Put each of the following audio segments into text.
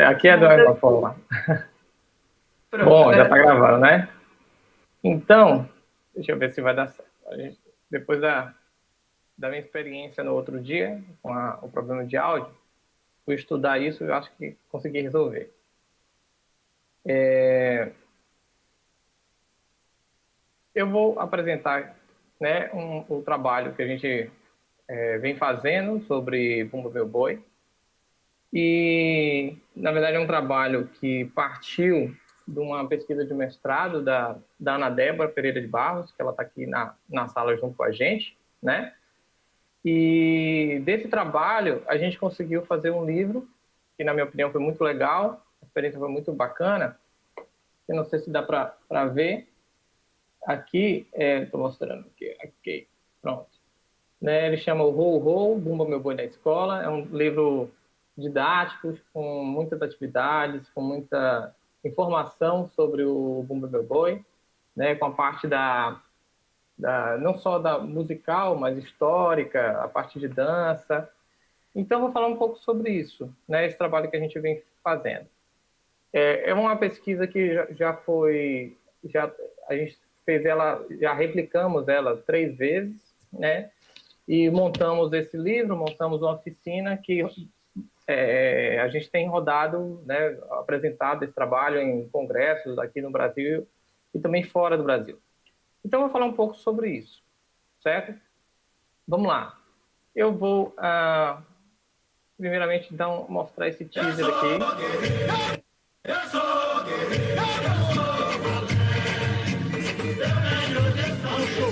Aqui é da mesma forma. Pronto, Bom, já está gravando, né? Então, deixa eu ver se vai dar certo. Depois da minha experiência no outro dia, com o problema de áudio, fui estudar isso e eu acho que consegui resolver. Eu vou apresentar, né, o trabalho que a gente vem fazendo sobre Bumba Meu Boi. E, na verdade, é um trabalho que partiu de uma pesquisa de mestrado da Ana Débora Pereira de Barros, que ela está aqui na sala junto com a gente, né? E desse trabalho, a gente conseguiu fazer um livro, que, na minha opinião, foi muito legal, a experiência foi muito bacana. Eu não sei se dá para ver. Aqui, estou mostrando aqui, pronto. Né, ele chama o Ho Ho, Bumba Meu Boi na Escola. É um livro didático, com muitas atividades, com muita informação sobre o Bumba Meu Boi, né, com a parte não só da musical, mas histórica, a parte de dança. Então, vou falar um pouco sobre isso, né, esse trabalho que a gente vem fazendo. É uma pesquisa que a gente fez ela, já replicamos ela 3 vezes, né? E montamos esse livro, montamos uma oficina que a gente tem rodado, né, apresentado esse trabalho em congressos aqui no Brasil e também fora do Brasil. Então, eu vou falar um pouco sobre isso, certo? Vamos lá. Eu vou, primeiramente, mostrar esse teaser aqui. Eu sou guerreiro, eu sou valente, eu venho de São João,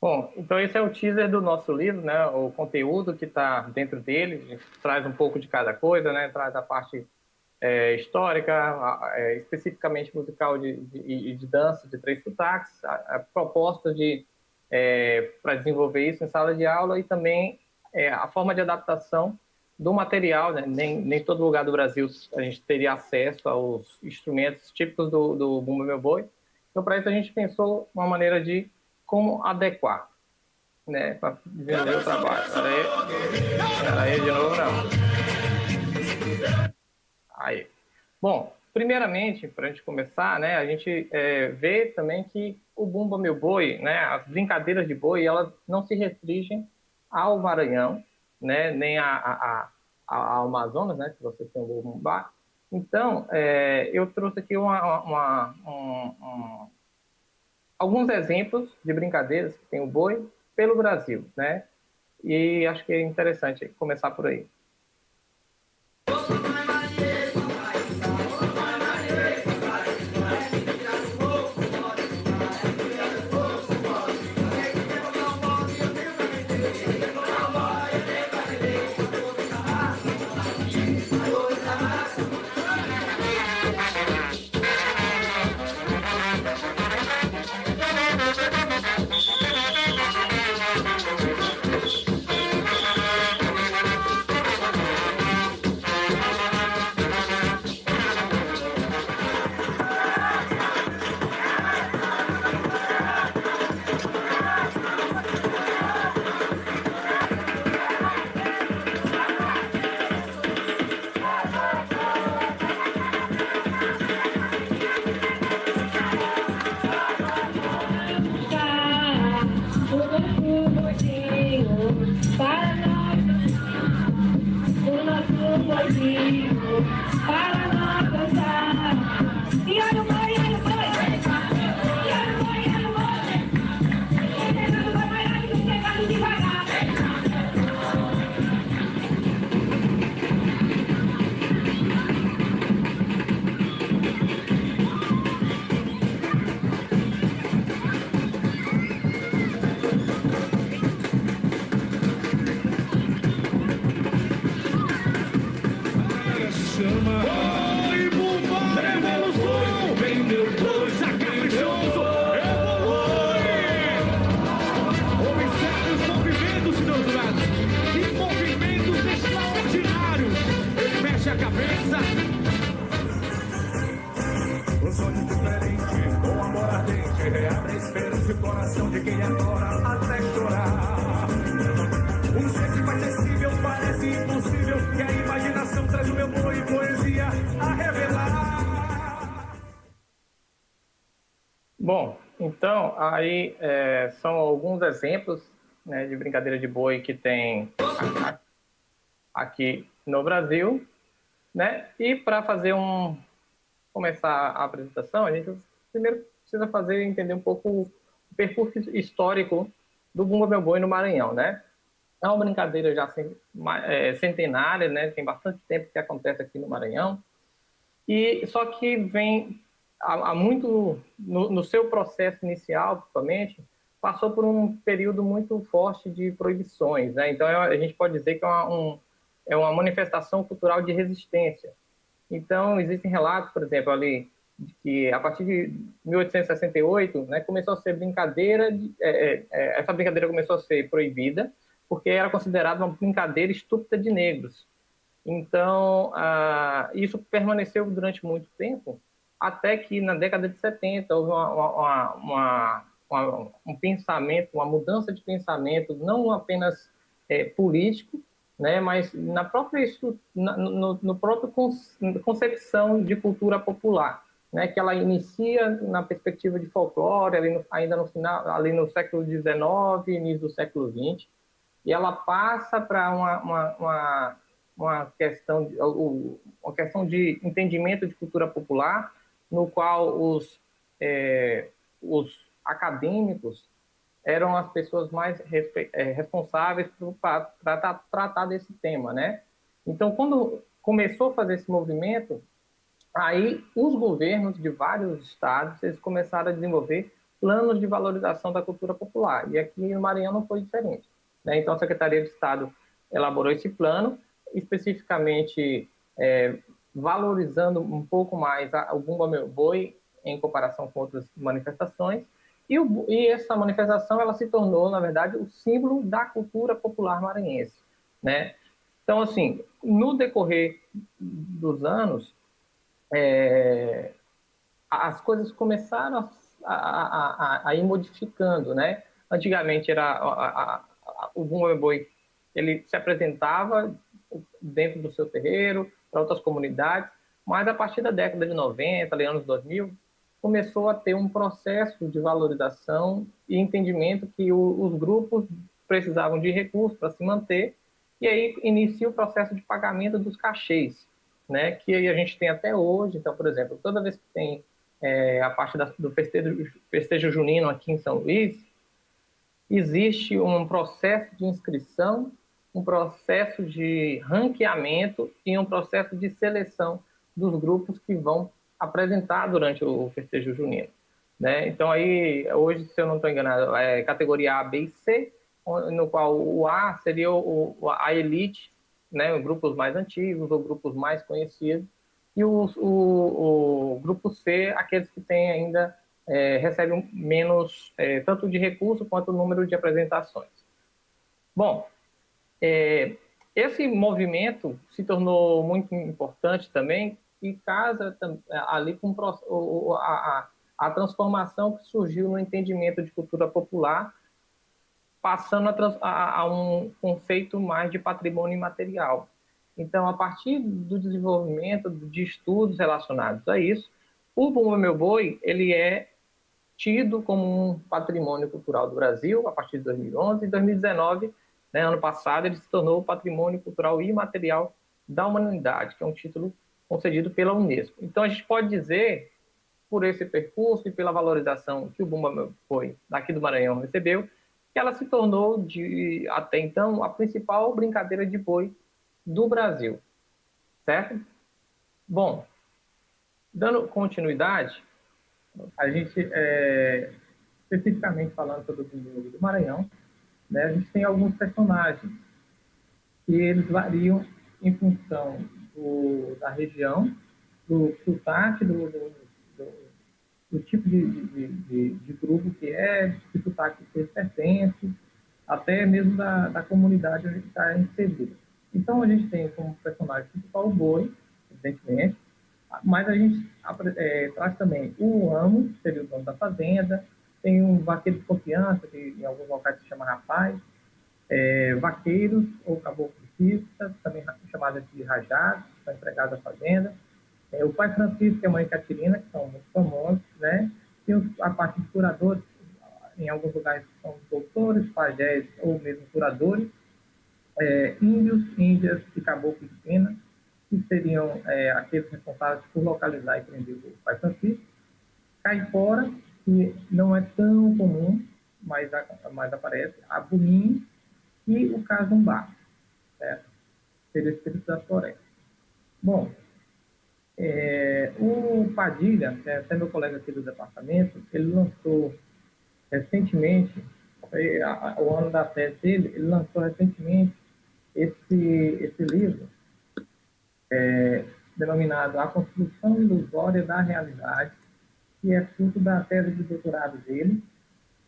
Bom, então esse é o teaser do nosso livro, né? O conteúdo que está dentro dele, a gente traz um pouco de cada coisa, né? Traz a parte histórica, especificamente musical de dança de 3 sotaques, a proposta para desenvolver isso em sala de aula e também a forma de adaptação do material, né? Nem todo lugar do Brasil a gente teria acesso aos instrumentos típicos do Bumba Meu Boi. Então, para isso, a gente pensou uma maneira de como adequar, né, para vender o trabalho. Peraí, de novo não. Aí. Bom, primeiramente, para a gente começar, né, a gente vê também que o Bumba Meu Boi, né, as brincadeiras de boi, elas não se restringem ao Maranhão, né, nem ao Amazonas, né, que você tem o Bumbá. Então, eu trouxe aqui alguns exemplos de brincadeiras que tem o boi pelo Brasil, né? E acho que é interessante começar por aí. Bom, então, aí são alguns exemplos, né, de brincadeira de boi que tem aqui no Brasil, né? E para começar a apresentação, a gente primeiro precisa entender um pouco o percurso histórico do Bumba Meu Boi no Maranhão, né? É uma brincadeira já centenária, né? Tem bastante tempo que acontece aqui no Maranhão. E só que vem há muito no seu processo inicial, principalmente, passou por um período muito forte de proibições, né? Então a gente pode dizer que é uma manifestação cultural de resistência. Então existem relatos, por exemplo, ali de que a partir de 1868, né, começou a ser essa brincadeira começou a ser proibida porque era considerada uma brincadeira estúpida de negros. Então, isso permaneceu durante muito tempo, até que na década de 70 houve um pensamento, uma mudança de pensamento, não apenas político, né, mas na própria no próprio concepção de cultura popular, né, que ela inicia na perspectiva de folclore, ainda no final, ali no século XIX, início do século XX, e ela passa para uma questão de entendimento de cultura popular, no qual os acadêmicos eram as pessoas mais responsáveis para tratar desse tema, né? Então, quando começou a fazer esse movimento, aí os governos de vários estados eles começaram a desenvolver planos de valorização da cultura popular. E aqui no Maranhão não foi diferente, né? Então, a Secretaria de Estado elaborou esse plano, especificamente valorizando um pouco mais o Bumba Meu Boi em comparação com outras manifestações. E essa manifestação ela se tornou, na verdade, o símbolo da cultura popular maranhense, né? Então, assim, no decorrer dos anos, as coisas começaram a ir modificando, né? Antigamente o Bumba Meu Boi, ele se apresentava dentro do seu terreiro para outras comunidades, mas a partir da década de 90, ali, anos 2000, começou a ter um processo de valorização e entendimento que os grupos precisavam de recursos para se manter, e aí inicia o processo de pagamento dos cachês, né, que a gente tem até hoje. Então, por exemplo, toda vez que tem a parte do festejo junino aqui em São Luís, existe um processo de inscrição, um processo de ranqueamento e um processo de seleção dos grupos que vão apresentar durante o festejo junino, né? Então, aí, hoje, se eu não estou enganado, é categoria A, B e C, no qual o A seria a elite, né? Grupos mais antigos ou grupos mais conhecidos, e o grupo C, aqueles que têm ainda recebem menos, tanto de recurso quanto número de apresentações. Bom, esse movimento se tornou muito importante também e casa ali com a transformação que surgiu no entendimento de cultura popular, passando a um conceito mais de patrimônio imaterial. Então, a partir do desenvolvimento de estudos relacionados a isso, o Bumba Meu Boi ele é tido como um patrimônio cultural do Brasil a partir de 2011 e 2019, né, ano passado, ele se tornou patrimônio cultural imaterial da Humanidade, que é um título concedido pela Unesco. Então, a gente pode dizer, por esse percurso e pela valorização que o Bumba Meu Boi daqui do Maranhão recebeu, que ela se tornou, até então, a principal brincadeira de boi do Brasil, certo? Bom, dando continuidade, a gente, especificamente falando sobre o Bumba do Maranhão, né, a gente tem alguns personagens que eles variam em função da região, do sotaque, do tipo de grupo que é, de sotaque que ele pertence, até mesmo da comunidade onde está inserido. Então, a gente tem como personagem principal o boi, evidentemente, mas a gente traz também o amo, que seria o dono da fazenda, tem um vaqueiro de confiança, que em alguns locais se chama rapaz, vaqueiros ou caboclistas, também chamados de rajados, que são empregados da fazenda, o pai Francisco e a mãe Catirina, que são muito famosos, né? Tem a parte de curadores, em alguns lugares são doutores, pajés ou mesmo curadores, índios, índias e caboclos de pena, que seriam aqueles responsáveis por localizar e prender o pai Francisco. Caipora, que não é tão comum, mas aparece, a Bunim e o Cazumbá, certo? Seria o espírito da floresta. Bom, o Padilha, que é até meu colega aqui do departamento, ele lançou recentemente, o ano da tese dele, ele lançou recentemente esse livro, denominado A Construção Ilusória da Realidade, que é fruto da tese de doutorado dele,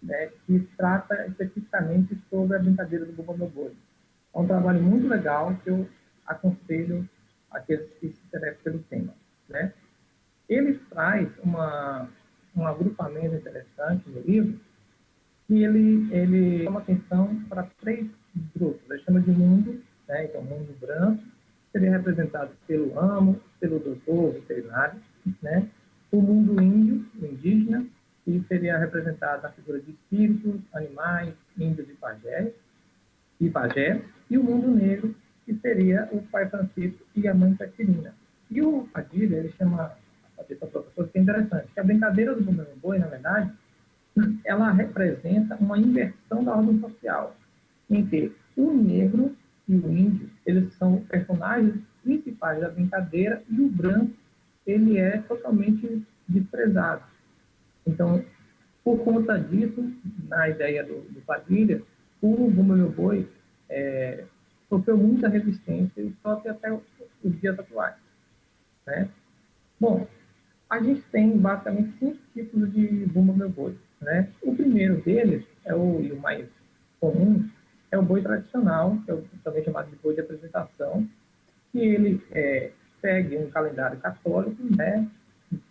né, que trata especificamente sobre a brincadeira do Bumba Meu Boi. É um trabalho muito legal que eu aconselho aqueles que se interessam pelo tema, né? Ele traz um agrupamento interessante no livro, e ele chama atenção para três grupos. Ele chama de mundo, né? Então, mundo branco, seria representado pelo amo, pelo doutor, veterinário, né? O mundo índio, o indígena, que seria representado na figura de espíritos, animais, índios e pajé, e o mundo negro, que seria o pai Francisco e a mãe Catirina. E o Padilha, ele chama a professora, que é interessante, que a brincadeira do Bumba Meu Boi, na verdade, ela representa uma inversão da ordem social, em que o negro e o índio, eles são personagens principais da brincadeira, e o branco, ele é totalmente desprezado. Então, por conta disso, na ideia do Padilha, o Bumba Meu Boi sofreu muita resistência e sofre até os dias atuais, né? Bom, a gente tem basicamente 5 tipos de Bumba Meu Boi, né? O primeiro deles, e o mais comum, é o boi tradicional, que é também chamado de boi de apresentação, que ele segue um calendário católico, né?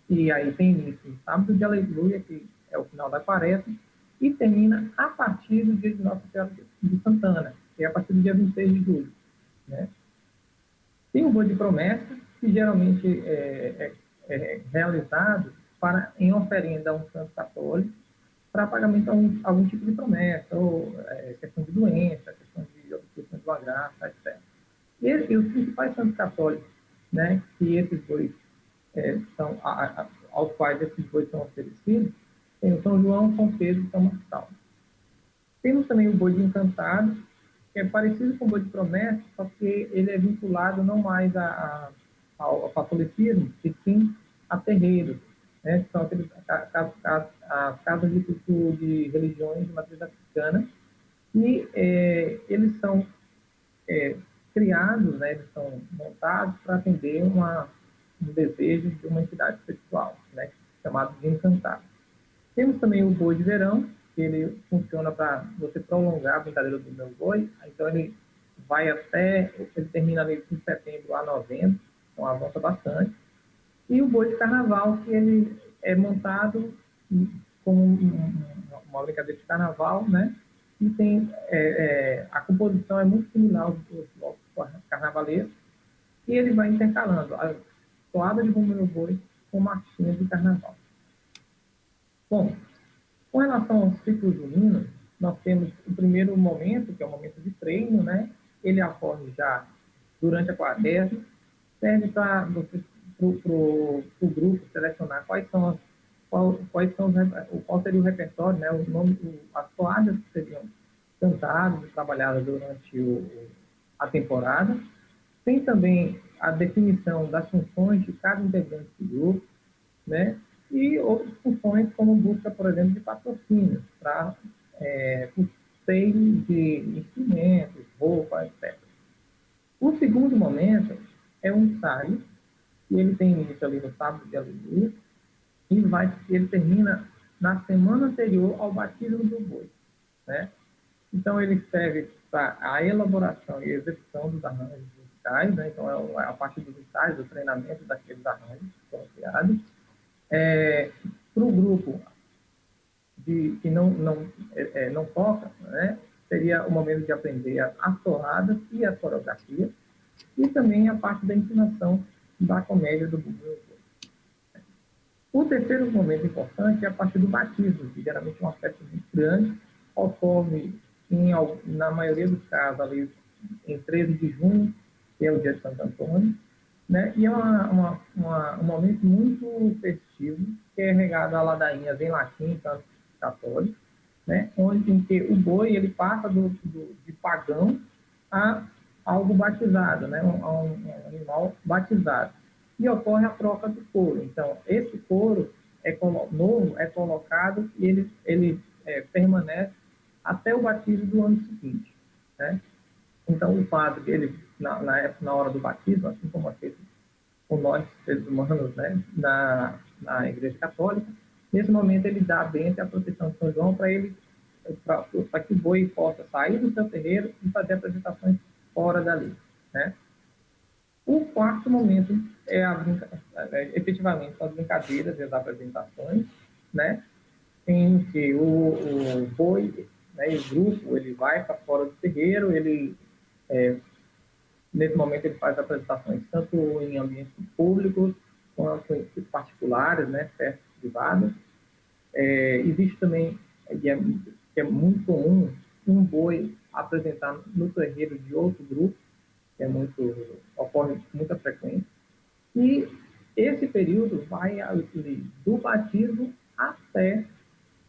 E aí tem início no sábado de Aleluia, que é o final da quaresma, e termina a partir do dia de Nossa Senhora de Santana, que é a partir do dia 26 de julho, né? Tem o boi de promessa, que geralmente é realizado em oferenda a um santo católico, para pagamento de algum tipo de promessa, ou questão de doença, questão de uma graça, etc. E os principais santos católicos, né, que esses bois são, aos quais esses bois são oferecidos, tem o São João, São Pedro e São Marçal. Temos também o boi de encantado, que é parecido com o boi de promessa, só que ele é vinculado não mais ao catolicismo, e sim a terreiros, né, que são as casas de culto de religiões de matriz africana, e eles são criados, né, eles são montados para atender um desejo de uma entidade espiritual, né, chamado de encantado. Temos também o boi de verão, que ele funciona para você prolongar a brincadeira do meu boi. Então, ele termina ali de setembro a novembro, então avança bastante. E o boi de carnaval, que ele é montado como uma brincadeira de carnaval, né? E tem, a composição é muito similar aos blocos carnavalescos, e ele vai intercalando a toada de Bumba Meu Boi com marchinhas de carnaval. Bom, com relação ao ciclo junino, nós temos o primeiro momento, que é o momento de treino, né? Ele ocorre já durante a quaresma, serve para o grupo selecionar qual seria o repertório, né, as toadas que seriam cantadas e trabalhadas durante a temporada. Tem também a definição das funções de cada integrante do grupo, né, e outras funções como busca, por exemplo, de patrocínio para custeio de instrumentos, roupa, etc. O segundo momento é um ensaio, e ele tem início ali no sábado de aleluia, e ele termina na semana anterior ao batismo do boi, né? Então, ele serve para a elaboração e execução dos arranjos musicais, né? Então, é a partir dos ensaios, do treinamento daqueles arranjos que foram criados. Para o grupo que não toca, né? Seria o momento de aprender as torradas e as coreografias, e também a parte da ensinação da comédia do Bumbum. O terceiro momento importante é a parte do batismo, que geralmente é uma festa muito grande, ocorre na maioria dos casos ali em 13 de junho, que é o dia de Santo Antônio, né? E é um momento muito festivo, que é regado a ladainhas em latim, canto católico, né? Em que o boi ele passa de pagão a algo batizado, né? A um animal batizado. E ocorre a troca do couro. Então, esse couro novo é colocado e ele permanece até o batismo do ano seguinte, né? Então, o padre, ele, na hora do batismo, assim como é feito com nós, seres humanos, né, na Igreja Católica, nesse momento ele dá a bênção e a proteção de São João para que o boi possa sair do seu terreiro e fazer apresentações fora dali, né? O quarto momento efetivamente as brincadeiras e as apresentações, né? Em que o boi, né, e o grupo, ele vai para fora do terreiro, nesse momento ele faz apresentações tanto em ambientes públicos quanto em particulares, né, festas privadas. Existe também, que é muito comum, um boi apresentar no terreiro de outro grupo, que ocorre com muita frequência. E esse período vai do batismo até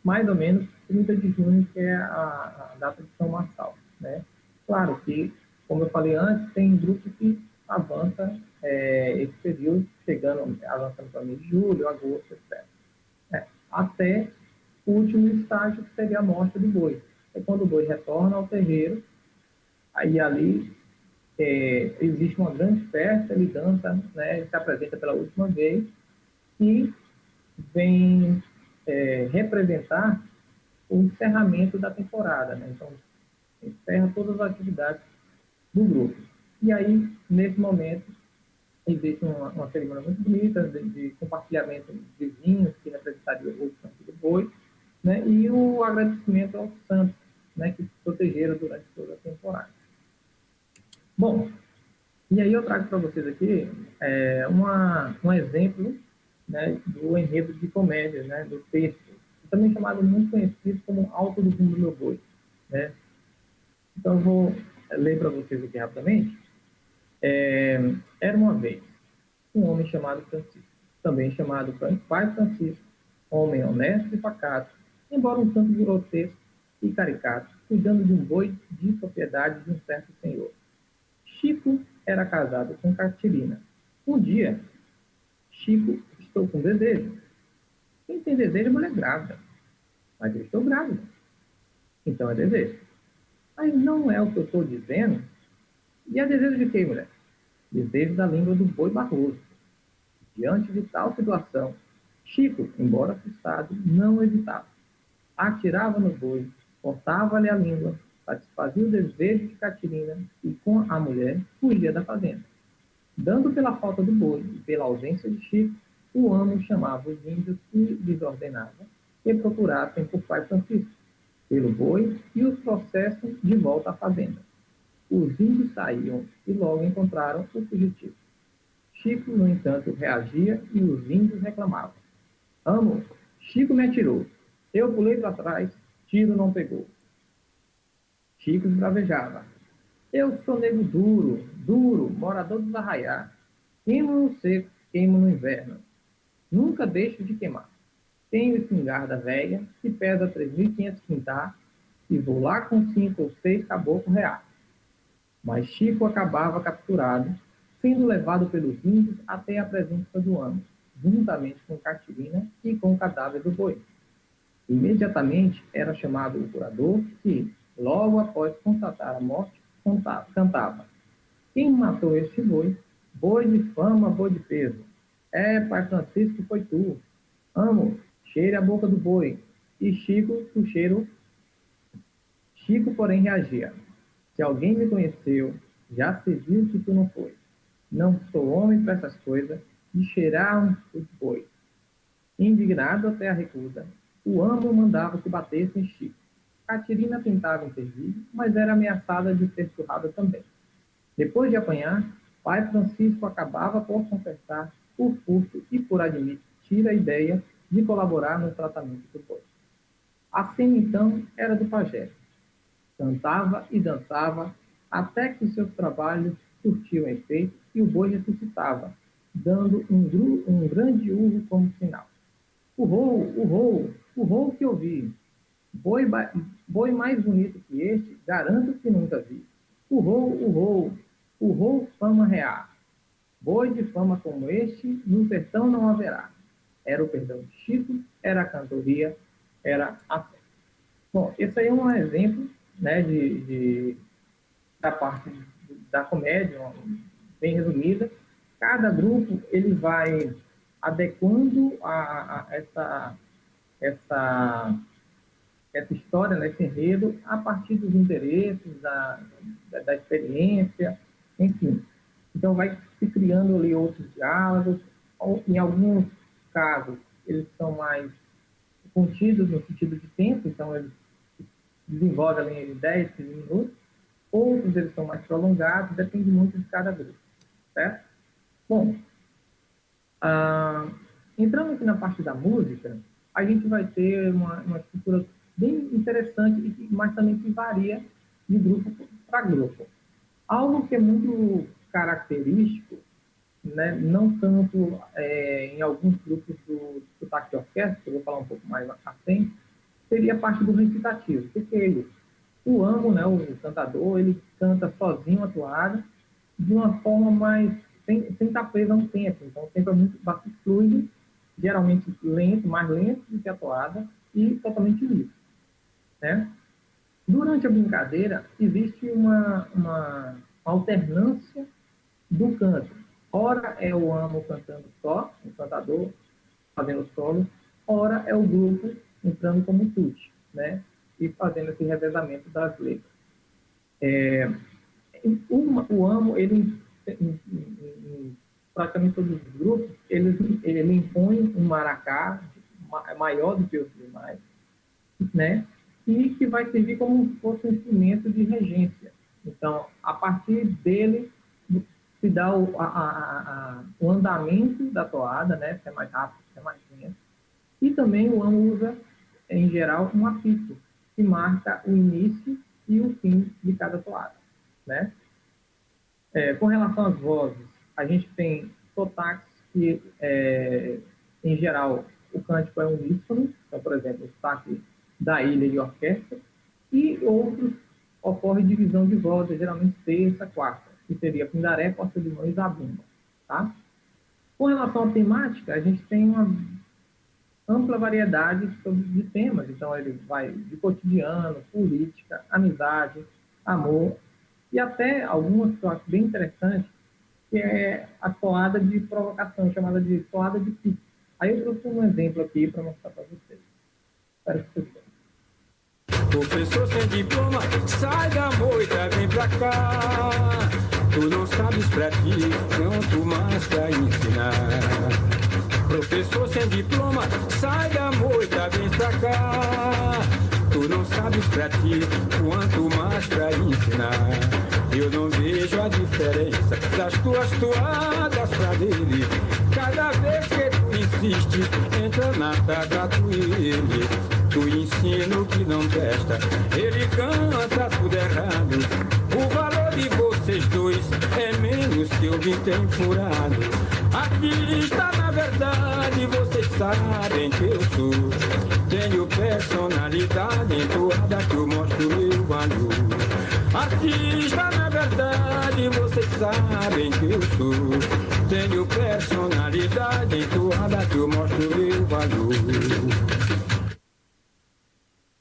mais ou menos 30 de junho, que é a data de São Marçal, né? Claro que, como eu falei antes, tem grupo que avança esse período, avançando para mês de julho, agosto, etc. Até o último estágio, que seria a morte do boi. É quando o boi retorna ao terreiro, aí ali existe uma grande festa, ele dança, né, ele se apresenta pela última vez e vem representar o encerramento da temporada, né? Então, encerra todas as atividades do grupo. E aí, nesse momento, existe uma cerimônia muito bonita de compartilhamento de vinhos, que representaria o santo do boi, né? E o agradecimento aos santos, né, que protegeram durante toda a temporada. Bom, e aí eu trago para vocês aqui um exemplo, né, do enredo de comédia, né, do texto, também chamado, muito conhecido como Alto do Fundo do Meu Boi, né? Então eu vou ler para vocês aqui rapidamente. Era uma vez um homem chamado Francisco, também chamado Pai Francisco, homem honesto e pacato, embora um tanto grotesco e caricato, cuidando de um boi de propriedade de um certo senhor. Chico era casado com Catirina. Um dia, Chico, estou com desejo. Quem tem desejo é mulher grávida. Mas eu estou grávida. Então é desejo. Mas não é o que eu estou dizendo. E é desejo de quem, mulher? Desejo da língua do boi barroso. Diante de tal situação, Chico, embora assustado, não hesitava. Atirava no boi, cortava-lhe a língua, satisfazia o desejo de Catirina e, com a mulher, fugia da fazenda. Dando pela falta do boi e pela ausência de Chico, o amo chamava os índios e lhes ordenava que procurassem por Pai Francisco, pelo boi, e os trouxessem de volta à fazenda. Os índios saíam e logo encontraram o fugitivo. Chico, no entanto, reagia e os índios reclamavam. Amo, Chico me atirou. Eu pulei para trás, tiro não pegou. Chico esbravejava. Eu sou nego duro, duro, morador dos arraiais. Queimo no seco, queimo no inverno. Nunca deixo de queimar. Tenho espingarda velha, que pesa 3.500 quintais, e vou lá com 5 ou 6 caboclos reais. Mas Chico acabava capturado, sendo levado pelos índios até a presença do amo, juntamente com Catirina e com o cadáver do boi. Imediatamente era chamado o curador, que, logo após constatar a morte, cantava: quem matou este boi? Boi de fama, boi de peso. É, pai Francisco, foi tu. Amo, cheire a boca do boi. E Chico, o cheiro. Chico, porém, reagia: se alguém me conheceu, já se viu que tu não foi. Não sou homem para essas coisas de cheirar um boi. Indignado até a recusa, o amo mandava que batesse em Chico. Catirina tentava intervir, mas era ameaçada de ser surrada também. Depois de apanhar, pai Francisco acabava por confessar, por furto e por admitir a ideia de colaborar no tratamento do boi. A cena, então, era do pajé. Cantava e dançava até que seus trabalhos surtiam efeito e o boi ressuscitava, dando um grande urro como sinal. Urrou, urrou, urrou que ouvi. Boi mais bonito que este, garanto que nunca vi. Urrou, urrou, urrou fama real. Boi de fama como este, no sertão não haverá. Era o perdão de Chico, era a cantoria, era a fé. Bom, esse aí é um exemplo, né, da parte da comédia, bem resumida. Cada grupo ele vai adequando essa história, né, esse enredo, a partir dos interesses, da experiência, enfim. Então, vai se criando ali outros diálogos, ou, em alguns casos, eles são mais contidos no sentido de tempo, então, eles desenvolvem ali em 10, 15 minutos, outros eles são mais prolongados, depende muito de cada grupo, certo? Bom, entrando aqui na parte da música, a gente vai ter uma estrutura bem interessante, mas também que varia de grupo para grupo. Algo que é muito característico, né, não tanto em alguns grupos do sotaque de orquestra, que eu vou falar um pouco mais à frente, seria a parte do recitativo. O que é isso? O amo, né, o cantador, ele canta sozinho a toada, de uma forma mais, sem estar preso a um tempo. Então, o tempo é bastante fluido, geralmente lento, mais lento do que a toada, e totalmente livre, né? Durante a brincadeira, existe uma alternância do canto. Ora é o amo cantando só, o cantador fazendo solo, ora é o grupo entrando como tutti, né? E fazendo esse revezamento das letras. O amo, ele, em praticamente todos os grupos, ele impõe um maracá maior do que os demais, né? E que vai servir como se fosse um instrumento de regência. Então, a partir dele, se dá o andamento da toada, né? Se é mais rápido, se é mais lento. E também o amo usa, em geral, um apito, que marca o início e o fim de cada toada, né? Com relação às vozes, a gente tem sotaques que, em geral, o cântico é uníssono, então, por exemplo, o sotaque da ilha e orquestra, e outros ocorre divisão de vozes, geralmente terça, quarta, que seria Pindaré, Costa de Mão e Zabumba, tá? Com relação à temática, a gente tem uma ampla variedade de temas, então ele vai de cotidiano, política, amizade, amor, e até algumas que eu acho bem interessantes, que é a toada de provocação, chamada de toada de pique. Aí eu trouxe um exemplo aqui para mostrar para vocês. Espero que vocês tenham. Professor sem diploma, sai da moita, vem pra cá. Tu não sabes pra ti, quanto mais pra ensinar. Professor sem diploma, sai da moita, vem pra cá. Tu não sabes pra ti, quanto mais pra ensinar. Eu não vejo a diferença das tuas toadas pra dele. Cada vez que tu insiste, entra na taga tu ele. Tu ensina o que não presta, ele canta tudo errado. O valor que vocês dois é menos que eu vintém furado. Aqui está na verdade, vocês sabem que eu sou. Tenho personalidade entoada que eu mostro meu valor. Artista na verdade, vocês sabem que eu sou. Tenho personalidade entoada que eu mostro meu valor.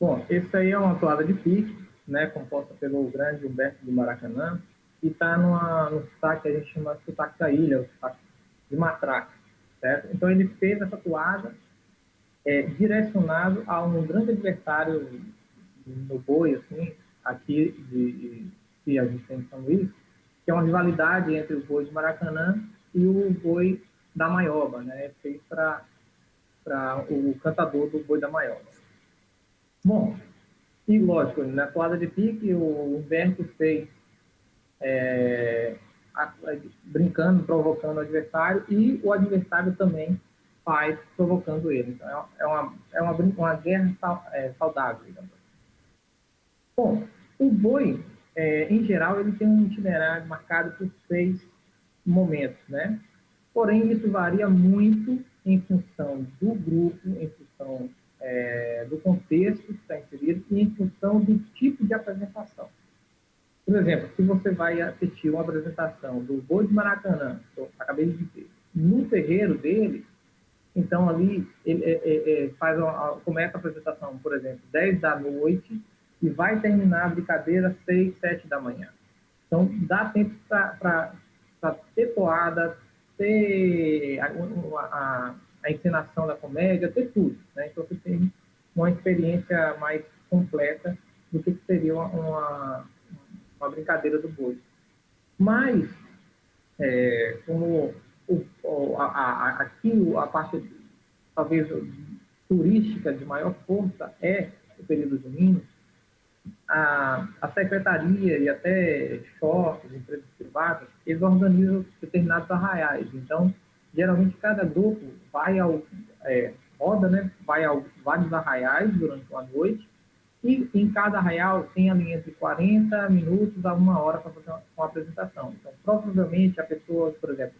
Bom, esse aí é uma toada de pique, né, composta pelo grande Humberto do Maracanã, e está no sotaque que a gente chama de sotaque da ilha, o sotaque de matraca, certo? Então ele fez essa toada direcionado a um grande adversário no boi, assim, aqui que a gente tem em São Luís, que é uma rivalidade entre o boi de Maracanã e o boi da Maioba, né? Feito para o cantador do boi da Maioba. Bom, e lógico, na toada de pique, o Humberto fez brincando, provocando o adversário, e o adversário também faz provocando ele. Então, é uma guerra saudável, digamos assim. Bom, o boi, em geral, ele tem um itinerário marcado por 6 momentos, né? Porém, isso varia muito em função do grupo, em função do contexto que está inserido e em função do tipo de apresentação. Por exemplo, se você vai assistir uma apresentação do Boi de Maracanã, que eu acabei de dizer, no terreiro dele, então ali ele começa a apresentação, por exemplo, 10 da noite e vai terminar a brincadeira 6, 7 da manhã. Então, dá tempo para ter toada, ter a encenação da comédia, ter tudo, né? Então, você tem uma experiência mais completa do que seria uma brincadeira do boi. Mas, como aqui a parte, talvez, turística de maior força é o período junino, a secretaria e até shoppings, empresas privadas, eles organizam determinados arraiais. Então, geralmente, cada grupo roda, né, vai a vários arraiais durante uma noite, e em cada arraial tem ali entre 40 minutos a 1 hora para fazer uma apresentação. Então, provavelmente, a pessoa, por exemplo,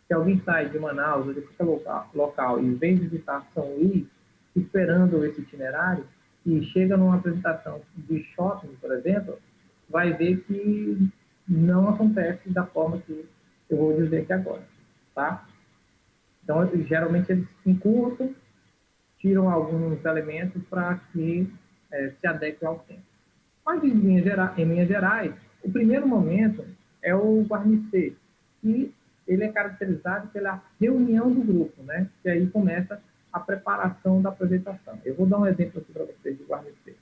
se alguém sai de Manaus ou de qualquer local e vem visitar São Luís, esperando esse itinerário, e chega numa apresentação de shopping, por exemplo, vai ver que não acontece da forma que eu vou dizer aqui agora, tá? Então, geralmente, eles encurtam, tiram alguns elementos para que se adequem ao tempo. Mas, em Minas Gerais, o primeiro momento é o guarnecer, e ele é caracterizado pela reunião do grupo, né? Que aí começa a preparação da apresentação. Eu vou dar um exemplo aqui para vocês de guarnecer.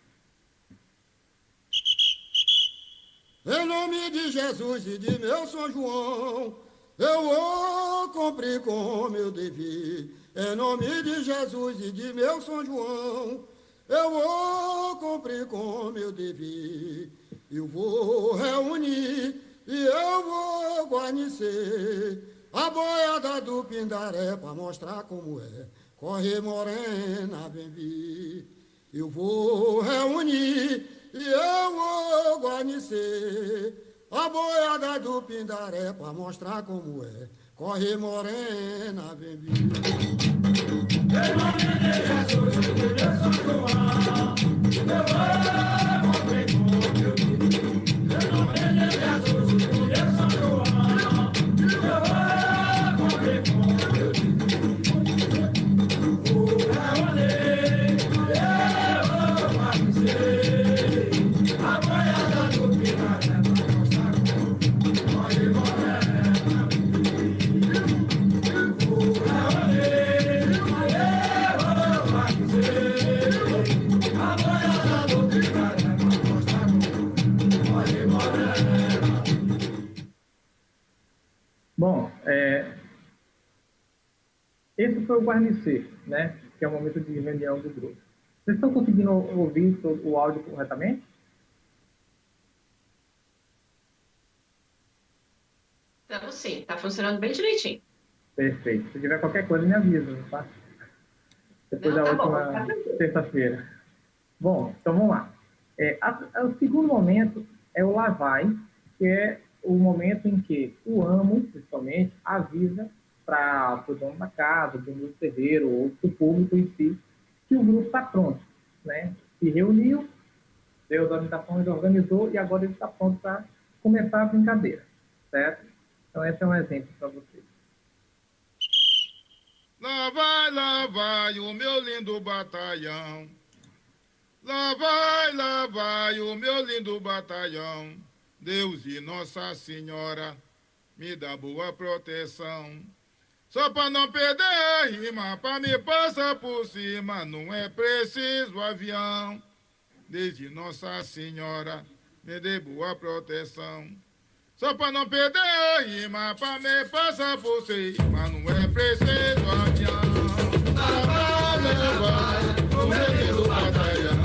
Em nome de Jesus e de meu São João, eu vou cumprir como eu devi. Em nome de Jesus e de meu São João, eu vou cumprir como eu devi. Eu vou reunir e eu vou guarnecer a boiada do Pindaré para mostrar como é. Corre morena, vem vir. Eu vou reunir e eu vou guarnecer a boiada do Pindaré para mostrar como é. Corre morena, vem vir. Em nome de Jesus, eu te São João, eu vou cumprir como eu digo. Em nome de Jesus, eu te São João, eu vou cumprir como eu digo. Vou reunir, eu vou guarnecer a boiada do Pindaré para mostrar como corre morena, vem vir. Vou reunir, a boiada do Pindaré para mostrar como corre morena. Bom, esse foi o guarnecer, né? Que é o momento de reunião do grupo. Vocês estão conseguindo ouvir o áudio corretamente? Estamos sim, está funcionando bem direitinho. Perfeito. Se tiver qualquer coisa, me avisa, tá? Depois Não, da tá bom, última tá tranquilo. terça-feira. Bom, então vamos lá. O segundo momento é o lavai, que é o momento em que o amo, principalmente, avisa para o dono da casa, o dono do terreiro, ou para o público em si, que o grupo está pronto, né? Se reuniu, deu as orientações, organizou, e agora ele está pronto para começar a brincadeira, certo? Então, esse é um exemplo para vocês. Lá vai o meu lindo batalhão. Lá vai o meu lindo batalhão. Deus e Nossa Senhora me dá boa proteção. Só para não perder a rima, para me passar por cima, não é preciso avião. Desde Nossa Senhora me dê boa proteção. Só para não perder a rima, para me passar por cima, não é preciso avião. Lá vai, o meu lindo batalhão.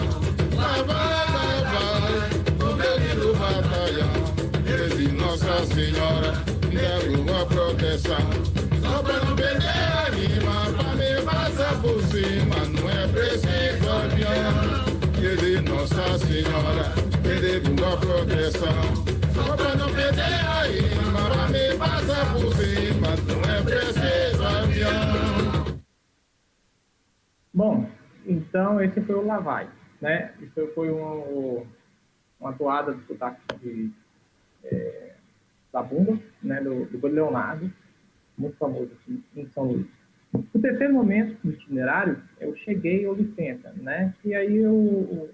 Lá vai, o meu lindo batalhão. Desde Nossa Senhora me dê boa proteção. Só para não perder a rima, para me passar por cima, não é preciso avião. Desde Nossa Senhora me dê boa proteção. Só pra não perder a rima, pra me passar por cima, não é preciso avião. Bom, então esse foi o Lavai, né? Isso foi uma toada do sotaque da bunda, né? Do Leonardo, muito famoso aqui em São Luís. O terceiro momento do itinerário, eu cheguei ao licença, né? E aí o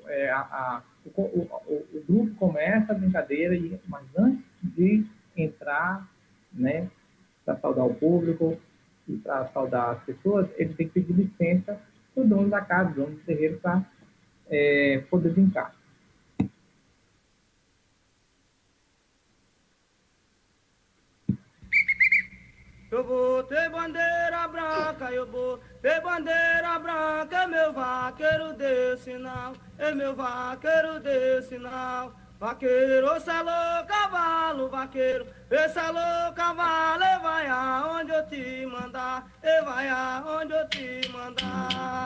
grupo começa a brincadeira, mas antes de entrar, né, para saudar o público e para saudar as pessoas, ele tem que pedir licença para o dono da casa, o dono do terreiro, para poder brincar. Eu vou ter bandeira branca, eu vou ter bandeira branca, é meu vaqueiro deu sinal, é meu vaqueiro deu sinal. Vaqueiro, salou cavalo, vaqueiro, salou cavalo, e vai aonde eu te mandar, e vai aonde eu te mandar.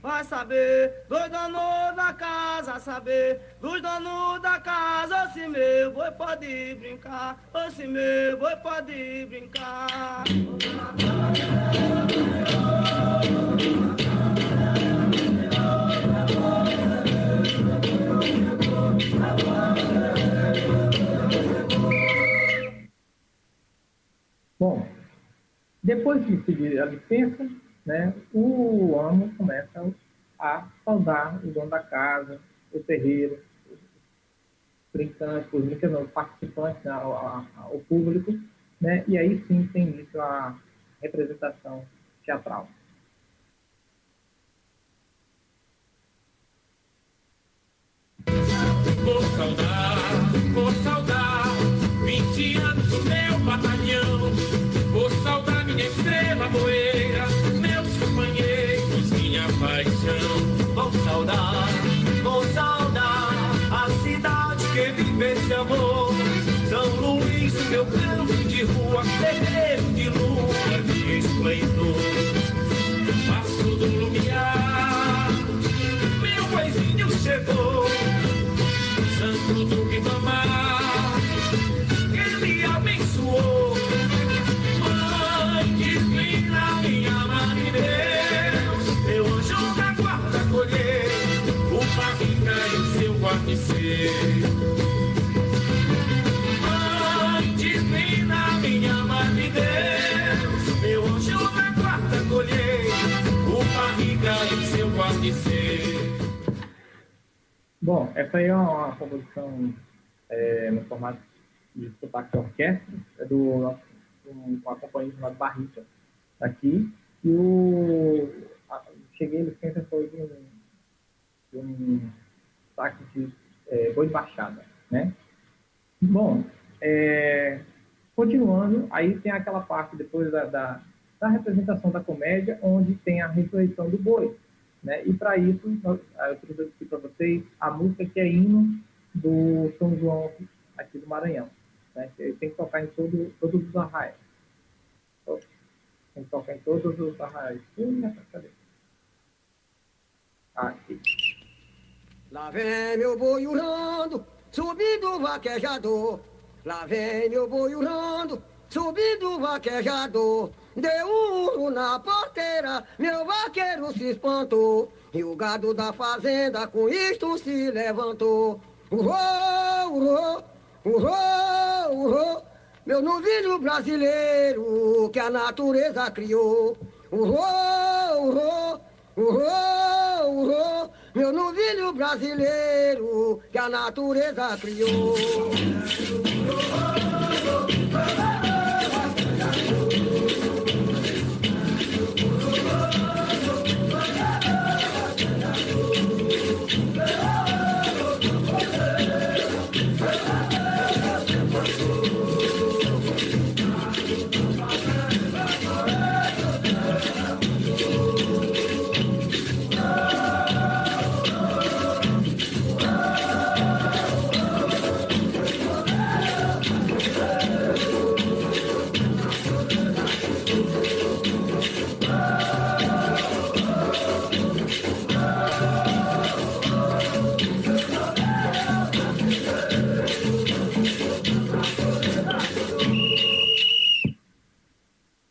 Vai saber dos donos da casa, saber dos donos da casa, se meu boi pode brincar, ou se meu boi pode brincar. Bom, depois de pedir a licença, né, o amo começa a saudar o dono da casa, o terreiro, os brincantes, os participantes, né, o público, né, e aí sim tem início a representação teatral. Vou saudar 20 anos do meu batalhão. Vou saudar minha estrela moeira, meus companheiros, minha paixão. Vou saudar a cidade que vive esse amor. São Luís, meu campo de rua, terreiro de lua, de esplendor. Passo do lumiar, meu boizinho chegou. Santo do Ribamar, ele me abençoou. Mãe divina, minha mãe Deus, meu anjo da guarda colher o barriga em seu guarnecer. Mãe divina, minha mãe Deus, meu anjo da guarda colher o barriga em seu guarnecer. Bom, essa aí é uma composição no formato de sotaque de orquestra, é do nosso uma companhia chamada Barrica, aqui, e cheguei a licença foi de um sotaque de boi de baixada, né? Bom, continuando, aí tem aquela parte depois da representação da comédia, onde tem a ressurreição do boi. Né? E para isso, eu trouxe aqui para vocês a música que é hino do São João aqui do Maranhão. Né? Que tem que tocar em todos os arraiais. A gente toca em todos os arraiais. Cadê? Aqui. Lá vem meu boi urrando, subindo o vaquejador. Lá vem meu boi urrando, subindo o vaquejador. Deu um urro na porteira, meu vaqueiro se espantou. E o gado da fazenda com isto se levantou. Urrou, urrou, urrou, urrou. Meu novilho brasileiro que a natureza criou. Urrou, urrou, urrou, urrou. Meu novilho brasileiro que a natureza criou.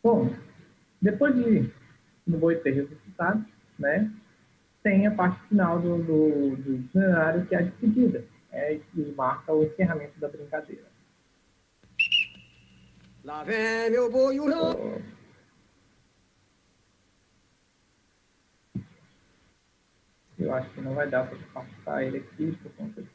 Bom, depois do boi ter ressuscitado, né, tem a parte final do itinerário, que é a despedida, que marca o encerramento da brincadeira. Lá vem meu boi urrando. Eu acho que não vai dar para passar ele aqui por conta de...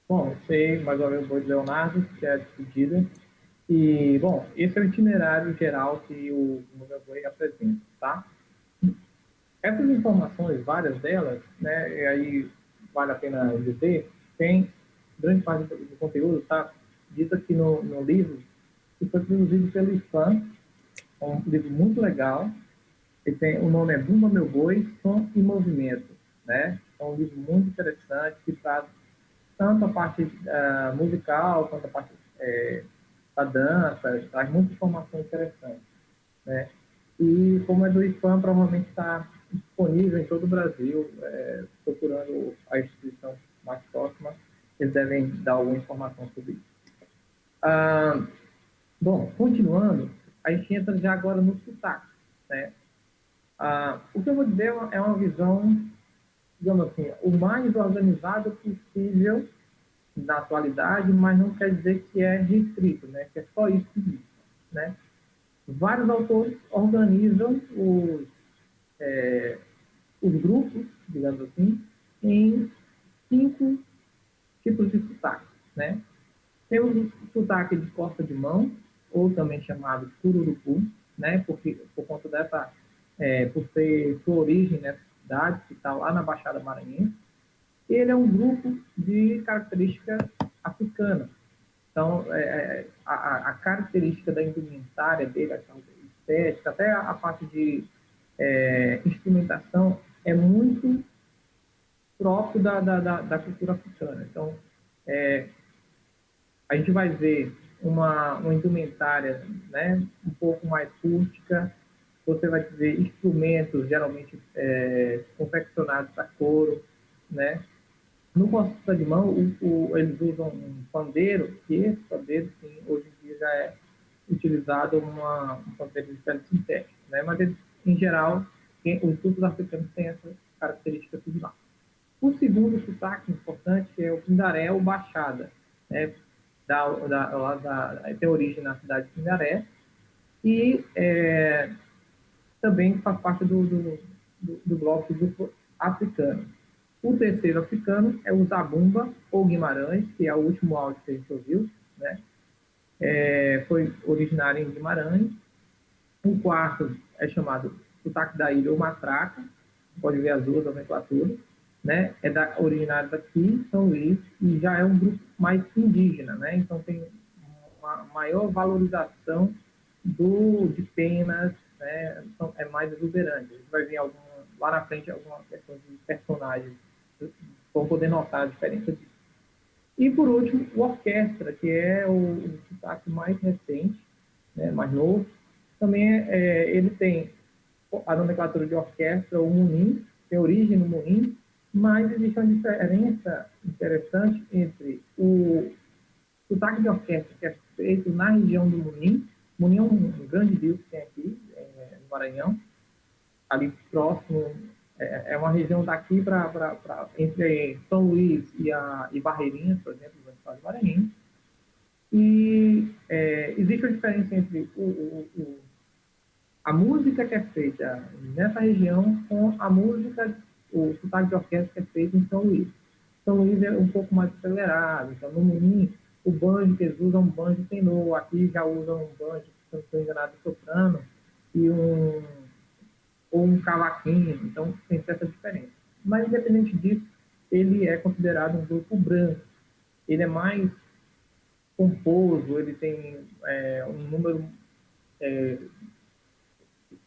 Bom, sei mais ou menos o boi de Leonardo, que é a despedida. E, bom, esse é o itinerário geral que o meu boi apresenta, tá? Essas informações, várias delas, né, e aí vale a pena dizer, tem grande parte do conteúdo, tá? Dito aqui no livro, que foi produzido pelo IFAM, é um livro muito legal. O nome é Bumba Meu Boi, Som e Movimento, né? É um livro muito interessante, que traz tanto a parte musical, quanto a parte da dança, traz muita informação interessante, né? E como é do IFAM, provavelmente está disponível em todo o Brasil, procurando a instituição mais próxima, eles devem dar alguma informação sobre isso. Bom, continuando, a gente entra já agora no sotaque, né? O que eu vou dizer é uma visão, digamos assim, o mais organizado possível na atualidade, mas não quer dizer que é restrito, né? Que é só isso que diz, né? Vários autores organizam os grupos, digamos assim, em 5 tipos de sotaque, né? Temos o sotaque de costa de mão, ou também chamado cururupu, né? Porque, por conta dessa, por ter sua origem nessa cidade, que está lá na Baixada Maranhense. Ele é um grupo de característica africana. Então, a característica da indumentária dele, a estética, até a parte de instrumentação, é muito próprio da cultura africana. Então, a gente vai ver uma indumentária, né, um pouco mais rústica. Você vai ver instrumentos, geralmente confeccionados a couro. né? No corta de mão, eles usam um pandeiro, e esse pandeiro, sim, hoje em dia já é utilizado um pandeiro de pele sintética, né? Mas, eles, em geral, os grupos africanos têm essa característica similar. O segundo sotaque importante é o Pindaré ou Baixada, né? Tem origem na cidade de Pindaré e também faz parte do bloco do grupo africano. O terceiro africano é o Zabumba ou Guimarães, que é o último áudio que a gente ouviu, né? Foi originário em Guimarães. O quarto é chamado sotaque da ilha ou matraca, pode ver as duas nomenclaturas, né? Originário daqui, São Luís, e já é um grupo mais indígena, né? Então tem uma maior valorização de penas, né? Então, é mais exuberante. A gente vai ver lá na frente alguma questão de personagens, vão poder notar a diferença disso. E, por último, o orquestra, que é o sotaque mais recente, né, mais novo. Também ele tem a nomenclatura de orquestra, o munim, tem origem no munim, mas existe uma diferença interessante entre o sotaque de orquestra, que é feito na região do munim. Munim é um grande rio que tem aqui, no Maranhão, ali próximo. É uma região daqui entre São Luís e Barreirinhas, por exemplo, no estado de Maranhão. E existe uma diferença entre a música que é feita nessa região com a música, o sotaque de orquestra que é feito em São Luís. São Luís é um pouco mais acelerado, então no Munim, o banjo que eles usam é um banjo tenor, aqui já usam um banjo, se não estou enganado, soprano, e ou um cavaquinho, então tem certa diferença. Mas, independente disso, ele é considerado um grupo branco. Ele é mais composto, ele tem um número,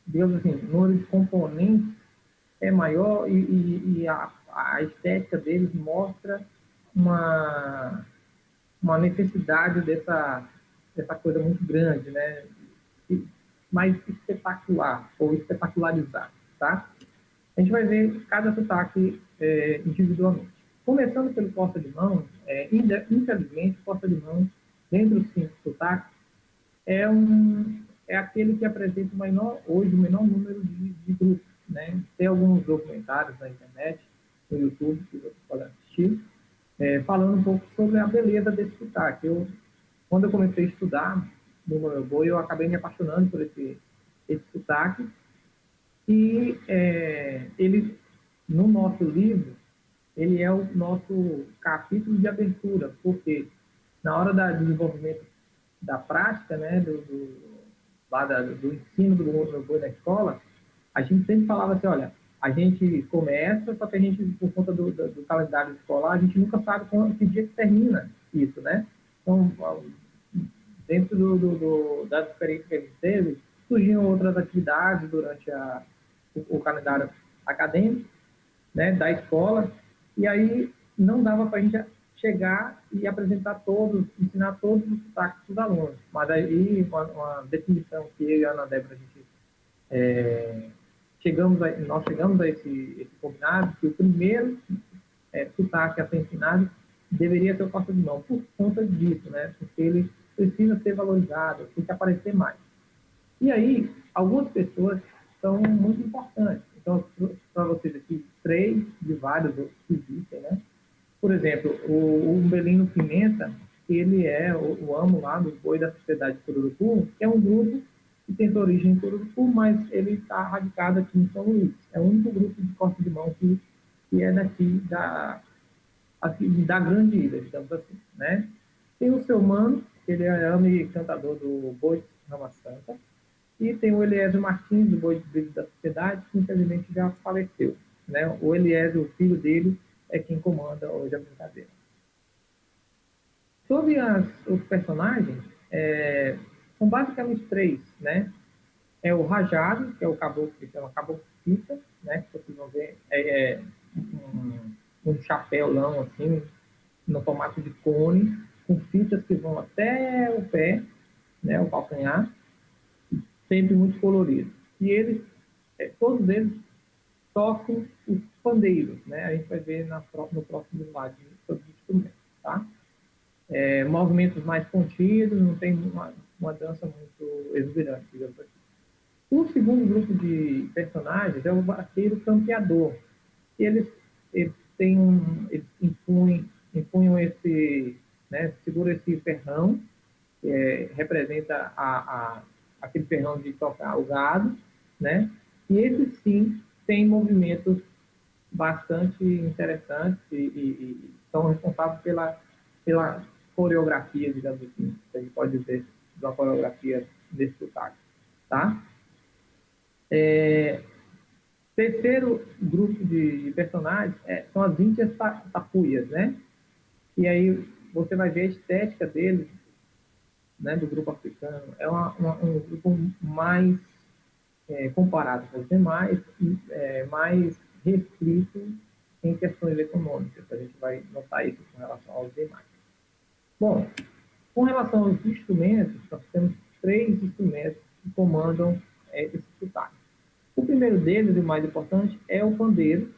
digamos assim, o número de componentes é maior e a estética deles mostra uma necessidade dessa coisa muito grande, né? Mais espetacular, ou espetacularizar, tá? A gente vai ver cada sotaque individualmente. Começando pelo Costa de Mão, infelizmente, Costa de Mão, dentre os 5 sotaques, é aquele que apresenta hoje o menor número de grupos, né? Tem alguns documentários na internet, no YouTube, que você pode assistir, falando um pouco sobre a beleza desse sotaque. Quando eu comecei a estudar no meu boi, eu acabei me apaixonando por esse sotaque. E ele, no nosso livro, ele é o nosso capítulo de abertura, porque na hora do desenvolvimento da prática, né, do ensino do meu boi na escola, a gente sempre falava assim, olha, a gente começa, só que a gente, por conta do calendário escolar, a gente nunca sabe que dia que termina isso, né? Então, dentro da experiência que a gente teve, surgiam outras atividades durante o calendário acadêmico, né, da escola, e aí não dava para a gente chegar e apresentar ensinar todos os sotaques dos alunos. Mas aí, uma definição que eu e a Ana Débora, nós chegamos a esse combinado, que o primeiro sotaque a ser ensinado deveria ser o Costa de Mão, por conta disso, né? Porque ele precisa ser valorizado, tem que aparecer mais. E aí, algumas pessoas são muito importantes. Então, para vocês aqui, 3 de vários outros que existem, né? Por exemplo, o Umbelino Pimenta, ele é o amo lá do boi da Sociedade de Cururupu, que é um grupo que tem sua origem em Cururupu, mas ele está radicado aqui em São Luís. É o único grupo de Costa de Mão que é daqui da grande ilha, digamos assim, né? Tem o seu Mano, que ele é amo e cantador do Boi Rama Santa, e tem o Eliezer Martins, do Boi de Brilho da Sociedade, que infelizmente já faleceu, né? O Eliezer, o filho dele, é quem comanda hoje a brincadeira. Sobre os personagens, são basicamente 3, né? É o Rajado, que é o caboclo, que chama Caboclo Fita, né? Que vocês vão ver, um chapéulão, assim, no formato de cone, com fitas que vão até o pé, né? O calcanhar, sempre muito colorido. E todos eles tocam pandeiros, né? A gente vai ver no próximo slide sobre os instrumentos, tá? Movimentos mais contidos, não tem uma dança muito exuberante, digamos assim. O segundo grupo de personagens é o vaqueiro campeador. Eles eles impunham esse, né, segura esse ferrão, que representa aquele ferrão de tocar o gado, né? E esses sim têm movimentos bastante interessantes e são responsáveis pela coreografia, digamos assim, que a gente pode dizer, da coreografia desse sotaque, tá? Terceiro grupo de personagens são as índias tapuias, né? E aí você vai ver a estética deles, né, do grupo africano. É um grupo mais comparado com os demais, mais restrito em questões econômicas. A gente vai notar isso com relação aos demais. Bom, com relação aos instrumentos, nós temos 3 instrumentos que comandam esse sotaque. O primeiro deles, e o mais importante, é o pandeiro,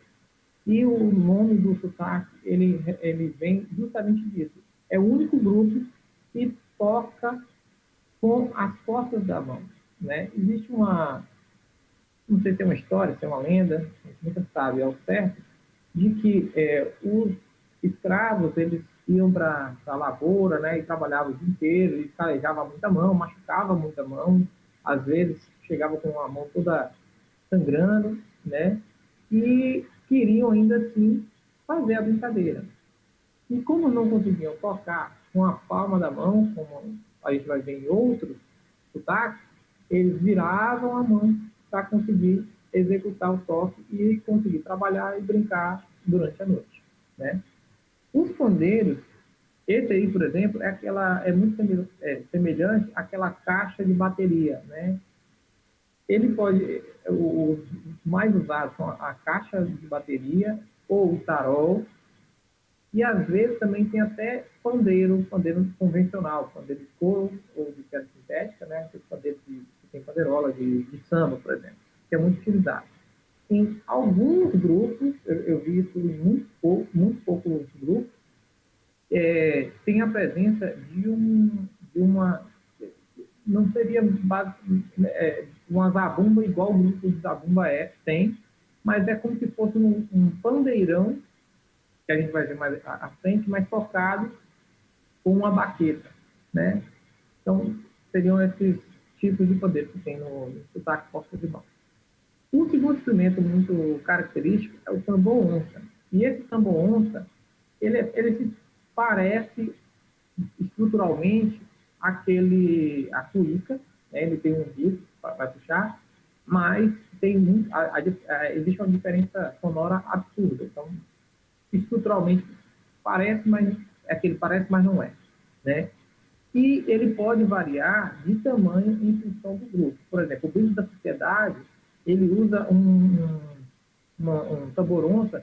e o nome do sotaque, ele vem justamente disso. É o único grupo que toca com as costas da mão, né? Existe não sei se é uma história, se é uma lenda, a gente nunca sabe ao certo, de que os escravos, eles iam para a lavoura, né, e trabalhavam o dia inteiro, e calejava muita mão, machucava muita mão, às vezes chegava com a mão toda sangrando, né, e queriam ainda assim fazer a brincadeira. E como não conseguiam tocar com a palma da mão, como a gente vai ver em outros sotaques, eles viravam a mão para conseguir executar o toque e conseguir trabalhar e brincar durante a noite, né? Os pandeiros, esse aí, por exemplo, é muito semelhante àquela caixa de bateria, né? Ele pode, os mais usados são a caixa de bateria ou o tarol, e às vezes também tem até pandeiro convencional, pandeiro de couro ou de pedra sintética, né? Esse pandeiro que tem pandeirola de samba, por exemplo, que é muito utilizado. Em alguns grupos, eu vi isso em muito poucos grupos, tem a presença de uma, não seria uma zabumba igual o grupo de zabumba tem, mas é como se fosse um pandeirão, que a gente vai ver mais à frente, mas tocado com uma baqueta, né? Então, seriam esses tipos de pandeiro que tem no sotaque costa de mão. Um segundo instrumento muito característico é o tambor onça. E esse tambor onça, ele se parece estruturalmente a cuíca, né? Ele tem um bico para puxar, mas tem existe uma diferença sonora absurda. Então, estruturalmente parece, mas não é, né? E ele pode variar de tamanho em função do grupo. Por exemplo, o Brilho da Sociedade, ele usa um tambor onça,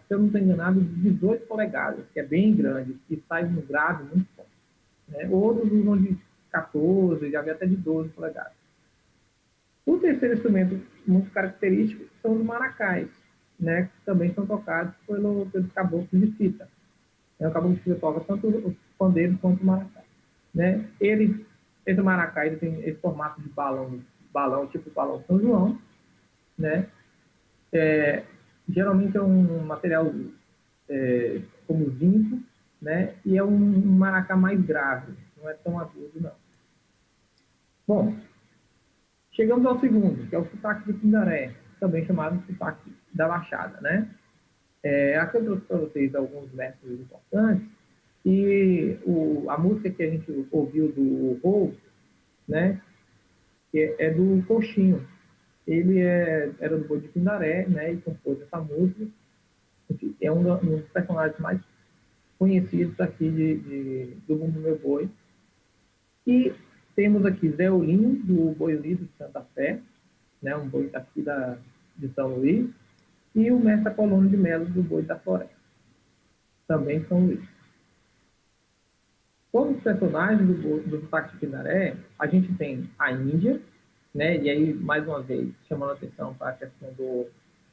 se eu não estou enganado, de 18 polegadas, que é bem grande, e sai um grave muito forte, né? Outros usam de 14, já até de 12 polegadas. O terceiro instrumento muito característico são os maracás, né, que também são tocados pelos caboclos de fita. O caboclo de fita toca tanto os pandeiros quanto o maracá, né? Esse maracá, ele tem esse formato de balão tipo balão São João, né? Geralmente é um material como zinco, né? E é um maracá mais grave, não é tão agudo, não. Bom, chegamos ao segundo, que é o sotaque de Pindaré, também chamado de sotaque da Baixada, né? Aqui eu trouxe para vocês alguns métodos importantes, e a música que a gente ouviu do Rou, né, que é do Coxinho. Ele era do Boi de Pindaré, né, e compôs essa música. É um dos personagens mais conhecidos aqui do Bumbo Meu Boi. E temos aqui Zé Olinho, do Boi Lido de Santa Fé, né, um boi aqui de São Luís, e o Mestre Apolônio de Melo, do Boi da Floresta, também São Luís. Como os personagens do sotaque de Pindaré, a gente tem a Índia, né, e aí, mais uma vez, chamando a atenção para a questão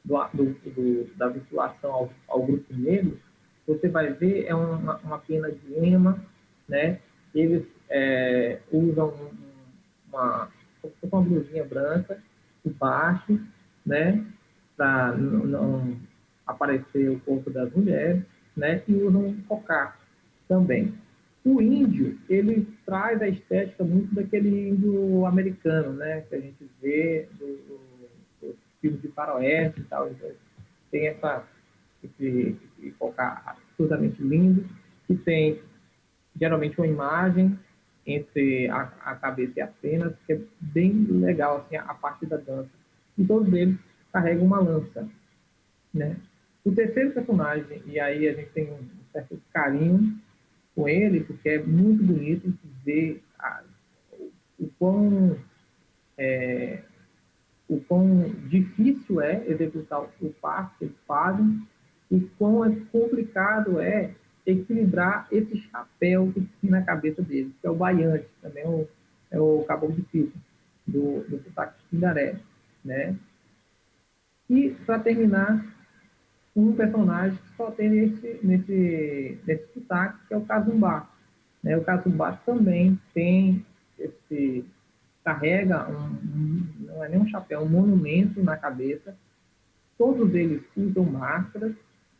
da vinculação ao grupo negro, você vai ver uma pena de ema, né? Eles usam uma blusinha branca por baixo, né? Para não aparecer o corpo das mulheres, né? E usam um cocar também. O índio, ele traz a estética muito daquele índio americano, né? Que a gente vê dos filmes de faroeste e tal. Então, tem esse cocar absolutamente lindo, que tem geralmente uma imagem entre a cabeça e as penas, que é bem legal, assim, a parte da dança. E todos eles carregam uma lança, né? O terceiro personagem, e aí a gente tem um certo carinho com ele, porque é muito bonito ver o quão difícil é executar o passo que eles fazem e quão complicado é equilibrar esse chapéu que tem na cabeça deles, que é o baiante, também é o caboclo de pico, do sotaque de Pindaré, né? E, para terminar, um personagem que só tem nesse sotaque, que é o Cazumbá, né? O Cazumbá também tem carrega não é nem um chapéu, um monumento na cabeça. Todos eles usam máscaras,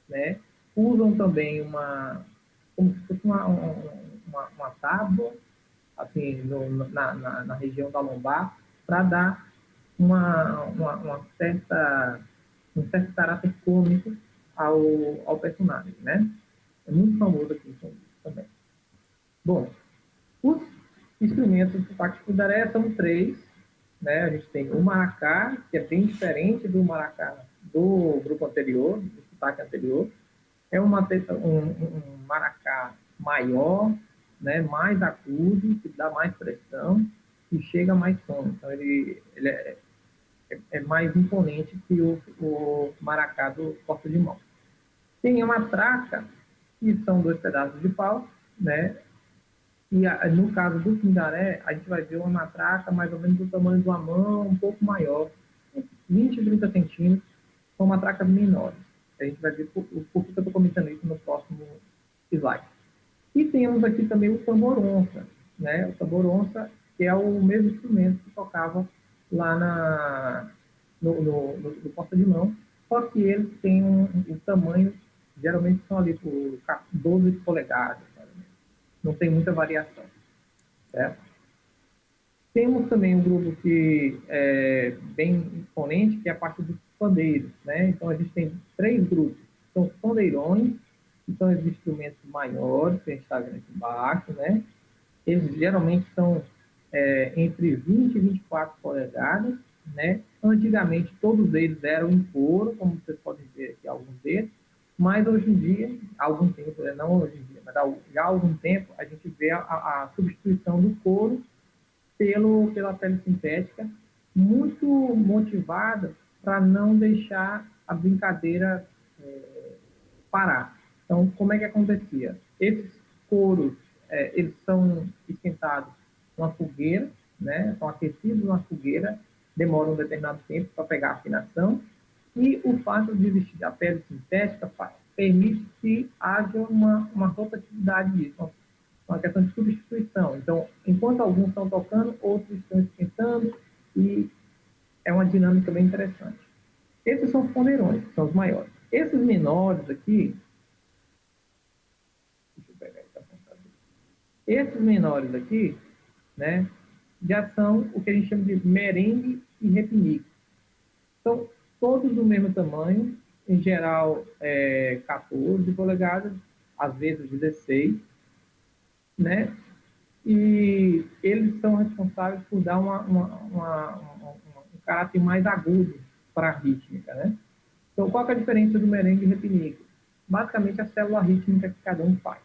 né? Usam também como se fosse uma tábua, assim, na região da lombar, para dar um certo caráter cômico ao personagem, né? É muito famoso aqui também. Bom, os instrumentos do Sotaque de Pindaré são 3, né? A gente tem o maracá, que é bem diferente do maracá do grupo anterior, do sotaque anterior. É um maracá maior, né? Mais agudo, que dá mais pressão e chega mais som. Então, ele é mais imponente que o maracá do Porta de Mão. Tem a matraca, que são 2 pedaços de pau, né? E no caso do Pindaré, a gente vai ver uma matraca mais ou menos do tamanho de uma mão, um pouco maior, 20, 30 centímetros, são matracas menores. A gente vai ver por que eu estou comentando isso no próximo slide. E temos aqui também o tambor-onça, né? O tambor-onça, que é o mesmo instrumento que tocava lá no Porta de Mão, só que ele tem o tamanho, geralmente são ali por 12 polegadas, não tem muita variação, certo? Temos também um grupo que é bem imponente, que é a parte dos pandeiros, né? Então, a gente tem 3 grupos. São os pandeirões, que são os instrumentos maiores, que a gente está vendo aqui embaixo, né? Eles geralmente são entre 20 e 24 polegadas, né? Antigamente, todos eles eram em couro, como vocês podem ver aqui, alguns deles, mas hoje em dia, há algum tempo, não hoje em dia, mas já há algum tempo, a gente vê a substituição do couro pela pele sintética, muito motivada para não deixar a brincadeira parar. Então, como é que acontecia? Esses couros, eles são esquentados numa fogueira, né? São aquecidos numa fogueira, demoram um determinado tempo para pegar a afinação, e o fato de existir a pele sintética permite que haja uma rotatividade disso, uma questão de substituição. Então, enquanto alguns estão tocando, outros estão esquentando, e é uma dinâmica bem interessante. Esses são os ponderões, que são os maiores. Esses menores aqui, deixa eu pegar esse apontado. Esses menores aqui, né, já são o que a gente chama de merengue e repinique. São todos do mesmo tamanho, em geral 14 polegadas, às vezes 16, né? E eles são responsáveis por dar um caráter mais agudo para a rítmica, né? Então, qual que é a diferença do merengue e repinique? Basicamente, a célula rítmica que cada um faz,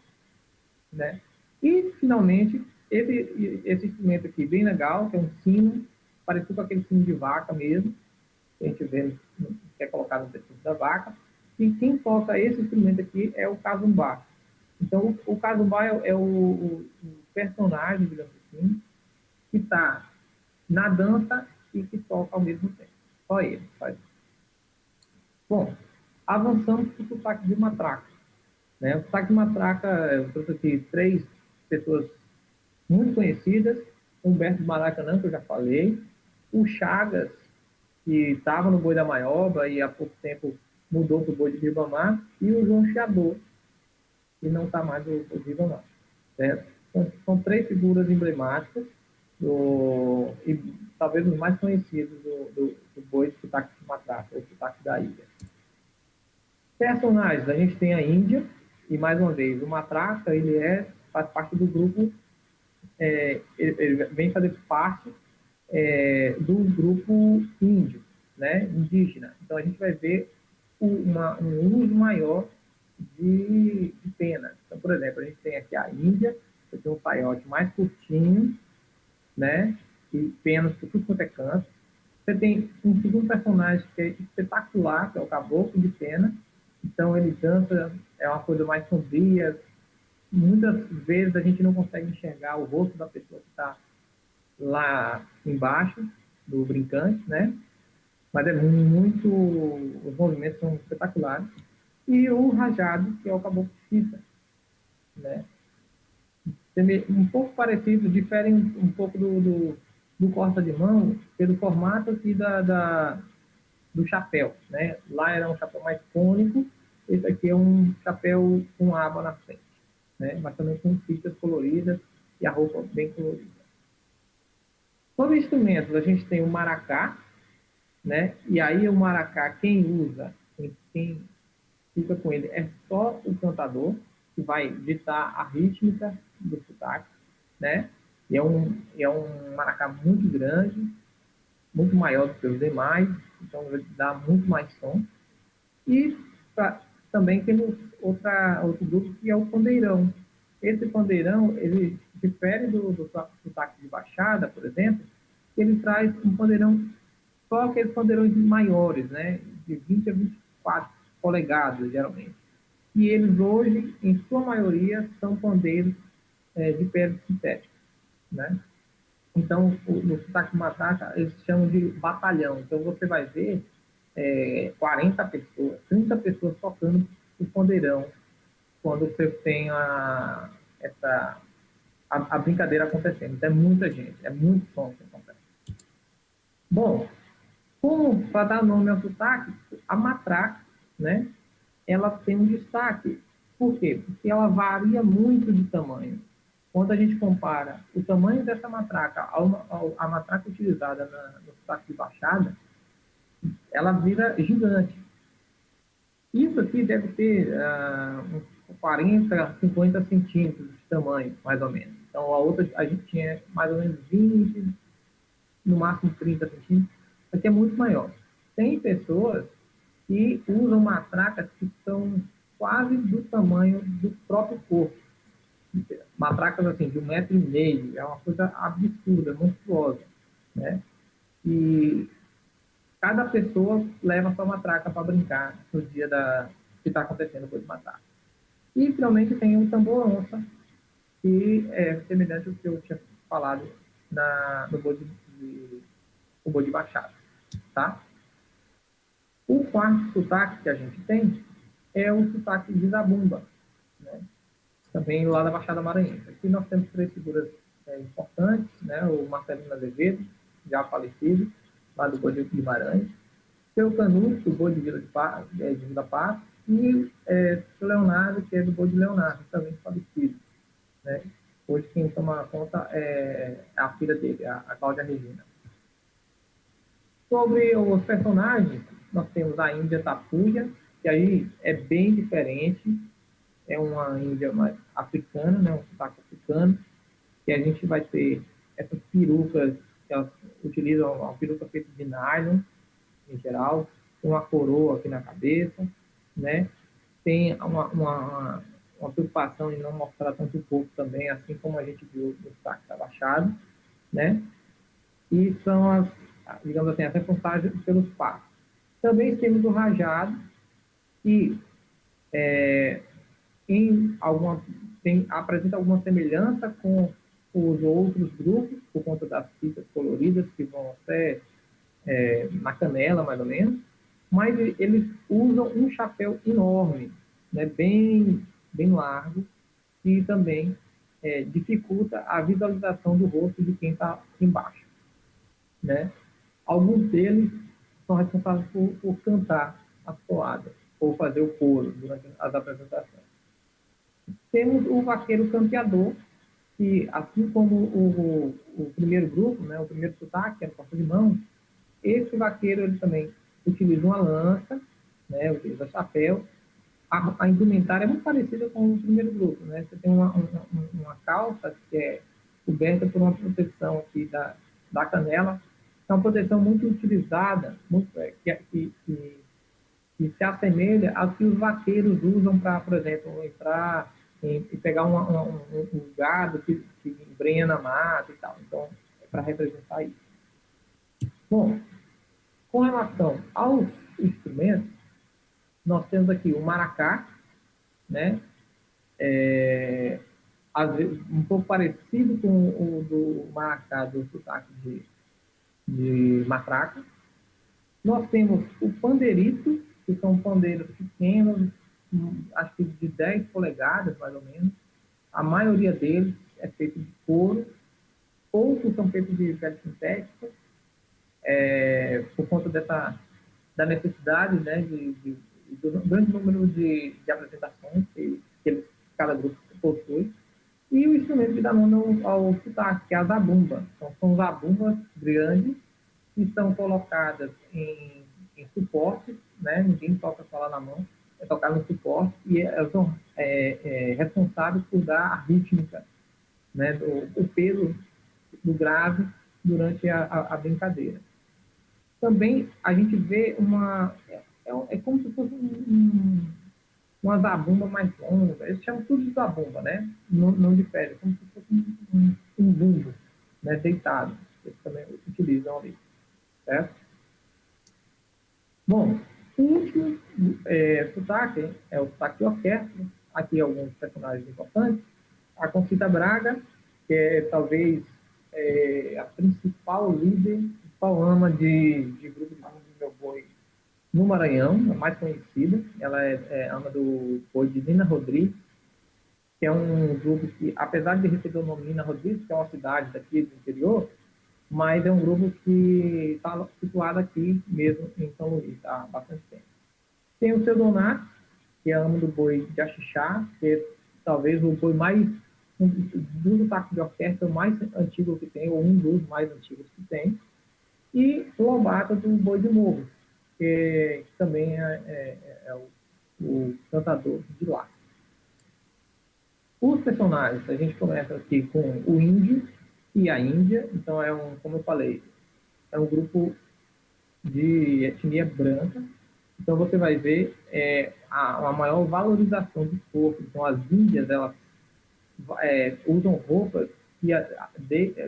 né? E, finalmente, esse instrumento aqui, bem legal, que é um sino, parecido com aquele sino de vaca mesmo, que a gente vê, que é colocado no pescoço da vaca, e quem toca esse instrumento aqui é o cazumbá. Então, o cazumbá é o personagem, digamos assim, que está na dança e que toca ao mesmo tempo. Só ele faz isso. Bom, avançamos para o sotaque de matraca. Né? O sotaque de matraca, eu trouxe aqui 3 pessoas muito conhecidas. Humberto do Maracanã, que eu já falei. O Chagas, que estava no Boi da Maioba e há pouco tempo mudou para o Boi de Ribamar. E o João Chiador, que não está mais no Boi de Ribamar. Certo? Então, são 3 figuras emblemáticas e talvez os mais conhecidos do Boi de sotaque de matraca, ou sotaque da ilha. Personagens, a gente tem a Índia, e mais uma vez, o matraca, ele faz parte do grupo, ele vem fazer parte do grupo índio, né, indígena. Então, a gente vai ver um uso maior de penas. Então, por exemplo, a gente tem aqui a Índia, que tem um saiote mais curtinho, né, e penas por tudo quanto é canto. Você tem um segundo personagem que é espetacular, que é o Caboclo de Pena. Então, ele dança, é uma coisa mais sombria. Muitas vezes a gente não consegue enxergar o rosto da pessoa que está lá embaixo do brincante, né? Mas é muito... Os movimentos são espetaculares. E o Rajado, que é o Caboclo de Fita, né? Um pouco parecido, diferem um pouco do corta de mão pelo formato aqui do chapéu, né? Lá era um chapéu mais cônico, esse aqui é um chapéu com aba na frente, né? Mas também com fitas coloridas e a roupa bem colorida. Sobre instrumentos, a gente tem o maracá, né? E aí o maracá, quem usa, quem fica com ele é só o cantador, que vai ditar a rítmica do sotaque, né? E é um maracá muito grande, muito maior do que os demais, então vai dar muito mais som. E também temos outro grupo que é o pandeirão. Esse pandeirão, ele difere do sotaque de baixada, por exemplo, ele traz um pandeirão, só aqueles pandeirões maiores, né? De 20 a 24 polegadas, geralmente. E eles hoje, em sua maioria, são pandeiros de pedra sintética, né? Então, no sotaque de matraca, eles chamam de batalhão. Então, você vai ver 40 pessoas, 30 pessoas tocando o pandeirão quando você tem a brincadeira acontecendo. Então, é muita gente, é muito som que acontece. Bom, para dar nome ao sotaque, a matraca, né? Ela tem um destaque. Por quê? Porque ela varia muito de tamanho. Quando a gente compara o tamanho dessa matraca à matraca utilizada no sotaque de baixada, ela vira gigante. Isso aqui deve ter uns 40, 50 centímetros de tamanho, mais ou menos. Então, a outra, a gente tinha mais ou menos 20, no máximo 30 centímetros. Aqui é muito maior. Tem pessoas que usam matracas que são quase do tamanho do próprio corpo. Matracas assim, de 1,5 m, é uma coisa absurda, monstruosa, né? E cada pessoa leva sua matraca para brincar no dia que está acontecendo o boi de matraca. E, finalmente, tem o tambor onça, que é semelhante ao que eu tinha falado no boi de baixada, tá? O quarto sotaque que a gente tem é o sotaque de Zabumba, né? Também lá da Baixada Maranhense. Aqui nós temos 3 figuras importantes, né? O Marcelino Azevedo, já falecido, lá do Boi de Guimarães, seu Canuto, do Boi de Vila Paz, e seu Leonardo, que é do Boi de Leonardo, também falecido, né? Hoje quem toma conta é a filha dele, a Cláudia Regina. Sobre os personagens, nós temos a Índia Tapuja, que aí é bem diferente, é uma Índia mais africana, né, um sotaque africano, que a gente vai ter essas perucas, que elas utilizam uma peruca feita de nylon, em geral, com uma coroa aqui na cabeça, né? Tem uma preocupação em não mostrar tanto o corpo também, assim como a gente viu no sotaque abaixado, né? E são digamos assim, as responsáveis pelos passos. Também temos o rajado, que apresenta alguma semelhança com os outros grupos, por conta das fitas coloridas, que vão até na canela, mais ou menos, mas eles usam um chapéu enorme, né, bem largo, e também dificulta a visualização do rosto de quem está embaixo, né? Alguns deles são responsáveis por cantar as toadas, ou fazer o coro durante as apresentações. Temos o vaqueiro campeador, que, assim como o primeiro grupo, né, o primeiro sotaque, que era porta de mão, esse vaqueiro ele também utiliza uma lança, né, utiliza chapéu. A indumentária é muito parecida com o primeiro grupo, né? Você tem uma calça que é coberta por uma proteção aqui da canela, é uma proteção muito utilizada, que se assemelha ao que os vaqueiros usam para, por exemplo, entrar e pegar um gado que embrenha na mata e tal. Então, é para representar isso. Bom, com relação aos instrumentos, nós temos aqui o maracá, né? Às vezes, um pouco parecido com o do maracá do sotaque de matraca. Nós temos o pandeirito, que são pandeiros pequenos, acho que de 10 polegadas, mais ou menos. A maioria deles é feito de couro, poucos são feitos de pele sintética, por conta da necessidade, né, do grande número de apresentações que cada grupo possui. E o instrumento que dá nome ao sotaque, que é a zabumba. Então, são zabumbas grandes que são colocadas em suporte, né? Ninguém toca só lá na mão, é tocar no suporte, e elas são responsáveis por dar a rítmica, né? O peso do grave durante a brincadeira. Também a gente vê é como se fosse uma zabumba mais longa. Eles chamam tudo de zabumba, né? Não difere, como se fosse um bumbo, né? Deitado. Eles também utilizam ali, certo? Bom, o último sotaque é o sotaque de orquestra. Aqui alguns personagens importantes. A Concita Braga, que é talvez a principal líder, principal ama de grupo de Meu Boi no Maranhão, a mais conhecida. Ela é ama do boi de Nina Rodrigues, que é um grupo que, apesar de receber o nome Nina Rodrigues, que é uma cidade daqui do interior, mas é um grupo que está situado aqui mesmo em São Luís há bastante tempo. Tem o seu Donato, que é ama do boi de Axixá, que é talvez o boi mais, do sotaque de orquestra mais antigo que tem, ou um dos mais antigos que tem, e o Lobato do boi de morro, que também é o cantador de lá. Os personagens, a gente começa aqui com o índio e a Índia. Então, como eu falei, é um grupo de etnia branca. Então, você vai ver uma maior valorização do corpo. Então, as índias, elas usam roupas que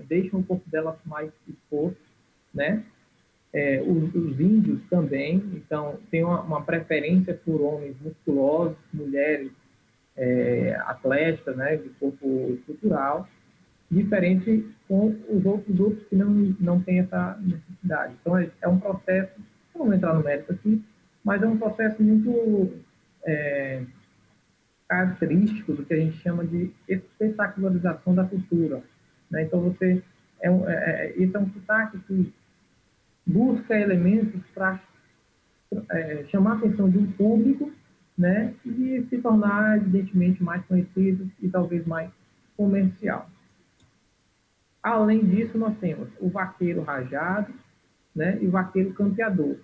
deixam o corpo delas mais exposto, né? Os índios também, então, tem uma preferência por homens musculosos, mulheres atléticas, né, de corpo estrutural, diferente com os outros grupos que não têm essa necessidade. Então, é um processo, não vou entrar no mérito aqui, mas é um processo muito característico do que a gente chama de espetacularização da cultura, né? Então, esse é um sotaque que busca elementos para chamar a atenção de um público, né, e se tornar, evidentemente, mais conhecido e talvez mais comercial. Além disso, nós temos o vaqueiro rajado, né, e o vaqueiro campeador.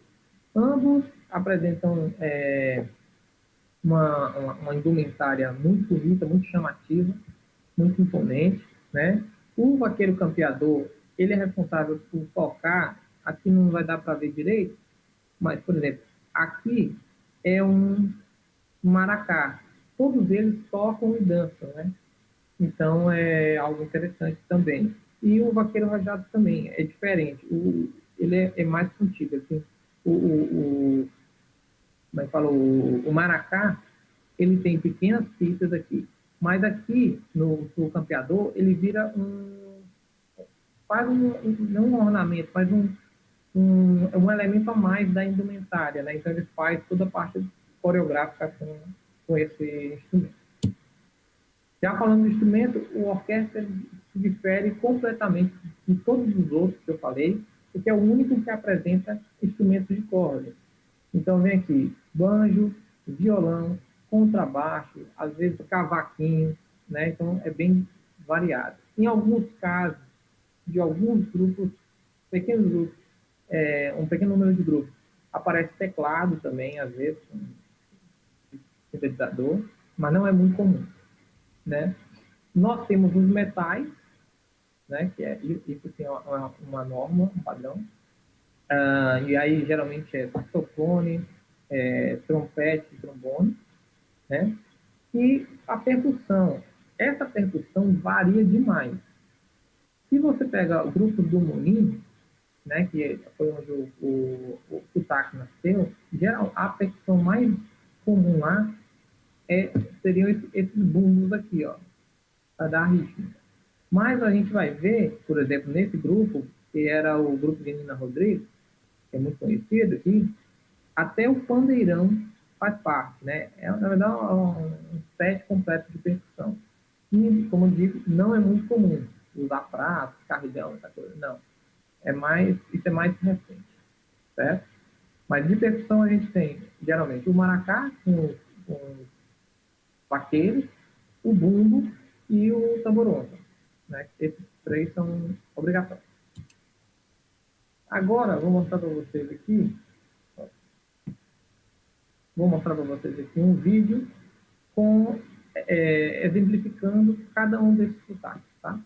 Ambos apresentam uma indumentária muito bonita, muito chamativa, muito imponente, né? O vaqueiro campeador, ele é responsável por tocar. Aqui não vai dar para ver direito, mas, por exemplo, aqui é um maracá. Todos eles tocam e dançam, né? Então, é algo interessante também. E o vaqueiro rajado também é diferente. Ele é mais contido. Assim, como é que fala? O maracá, ele tem pequenas pistas aqui. Mas aqui, no campeador, ele vira faz não um ornamento, mas um elemento a mais da indumentária, né? Então ele faz toda a parte coreográfica com esse instrumento. Já falando do instrumento, o orquestra se difere completamente de todos os outros que eu falei, porque é o único que apresenta instrumentos de corda. Então vem aqui banjo, violão, contrabaixo, às vezes cavaquinho, né? Então é bem variado. Em alguns casos, de alguns grupos, pequenos grupos, um pequeno número de grupos, aparece teclado também, às vezes, um sintetizador, mas não é muito comum, né? Nós temos os metais, né? Que isso assim, é uma norma, um padrão. E aí geralmente é saxofone, trompete, trombone, né? E a percussão, essa percussão varia demais. Se você pega o grupo do Moinho, né, que foi onde o TAC nasceu, geral, a percussão mais comum lá seriam esses bumbos aqui, ó, para dar ritmo. Mas a gente vai ver, por exemplo, nesse grupo, que era o grupo de Nina Rodrigues, que é muito conhecido aqui, até o pandeirão faz parte, né? Na verdade, um set completo de percussão. E, como eu digo, não é muito comum usar prato, carrilhão, essa coisa, não. Isso é mais recente, certo? Mas de percussão a gente tem, geralmente, o maracá com vaqueiros, o bumbo e o tamboronga, né? Esses três são obrigatórios. Agora, vou mostrar para vocês aqui um vídeo exemplificando cada um desses sotaques, tá?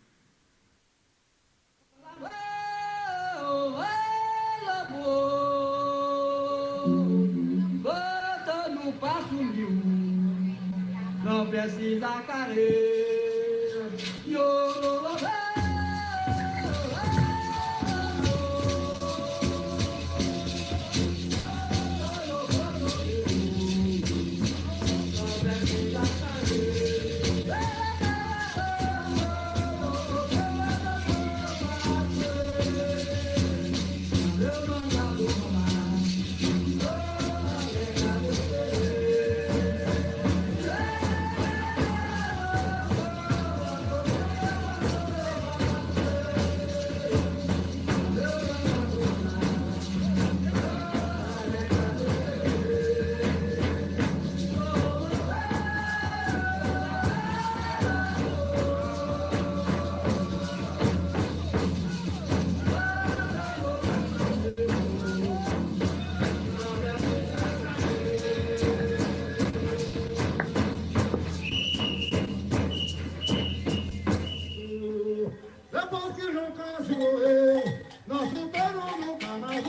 Bota no passo mil, não precisa careira. Depois que João casou, nós voltaram no carnaval.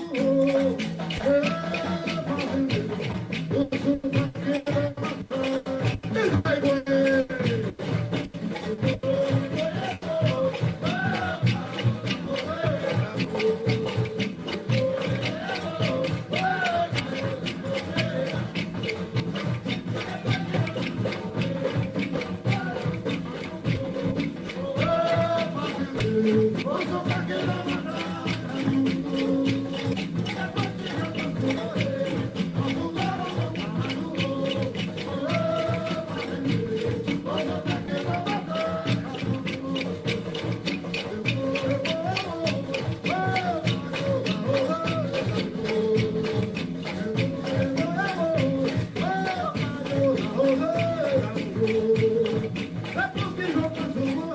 Depois que João casou,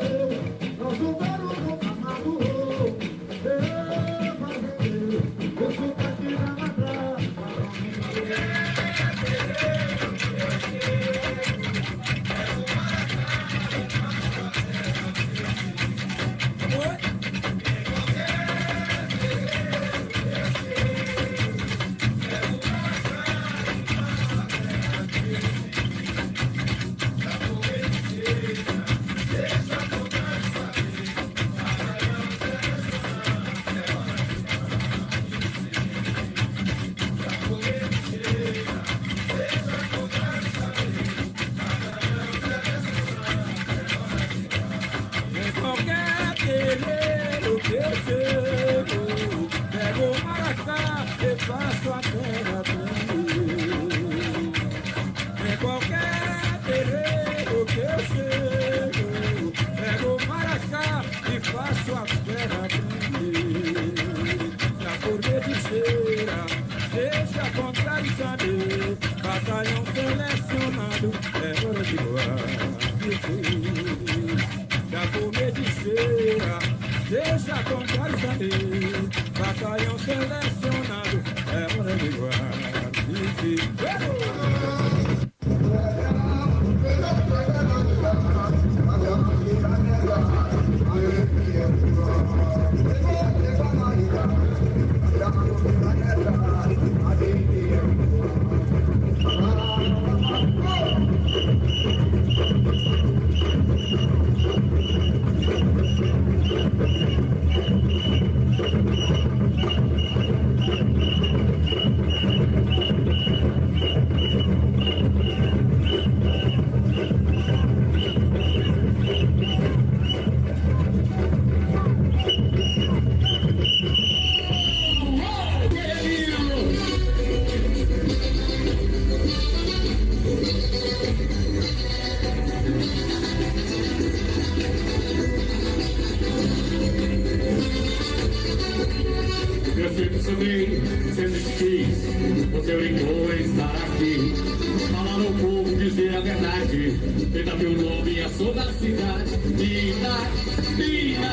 nós voltaram no carnaval. cheira, deixa contrário saber. Batalhão selecionado, é hora de voar. Já comer de cheira, deixa contrário saber. Batalhão selecionado, é hora de voar. Você brincou em estar aqui, falar ao povo, dizer a verdade. Tenta meu nome e a sou da cidade. Dina, Nina,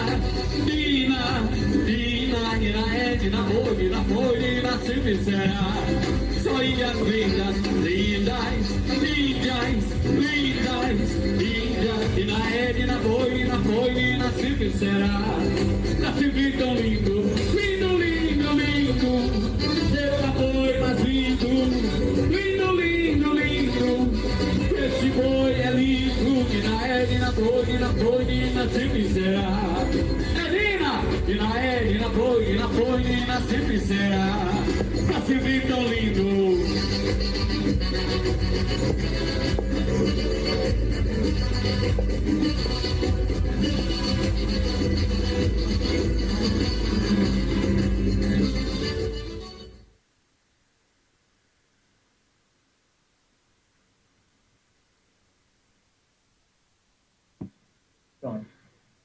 Edna, foi, Nina, sempre será. Só ilhas lindas, Nina, Edna, foi, Nina, sempre será. Nasci tão lindo, lindo. Boi mais lindo, esse boi é lindo, Nina, foi, Nina, sempre será. Nina, foi, Nina, sempre será. Pra se vir tão lindo.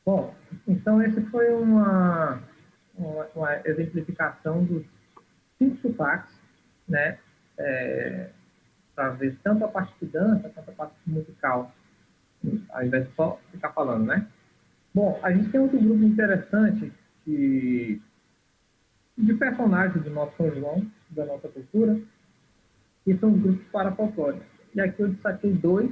Bom, então esse foi uma exemplificação dos 5 sotaques, né? Para ver tanto a parte de dança quanto a parte musical, ao invés de só ficar falando, né? Bom, a gente tem outro grupo interessante de personagens do nosso São João, da nossa cultura, que são os grupos parafolclóricos. E aqui eu destaquei 2,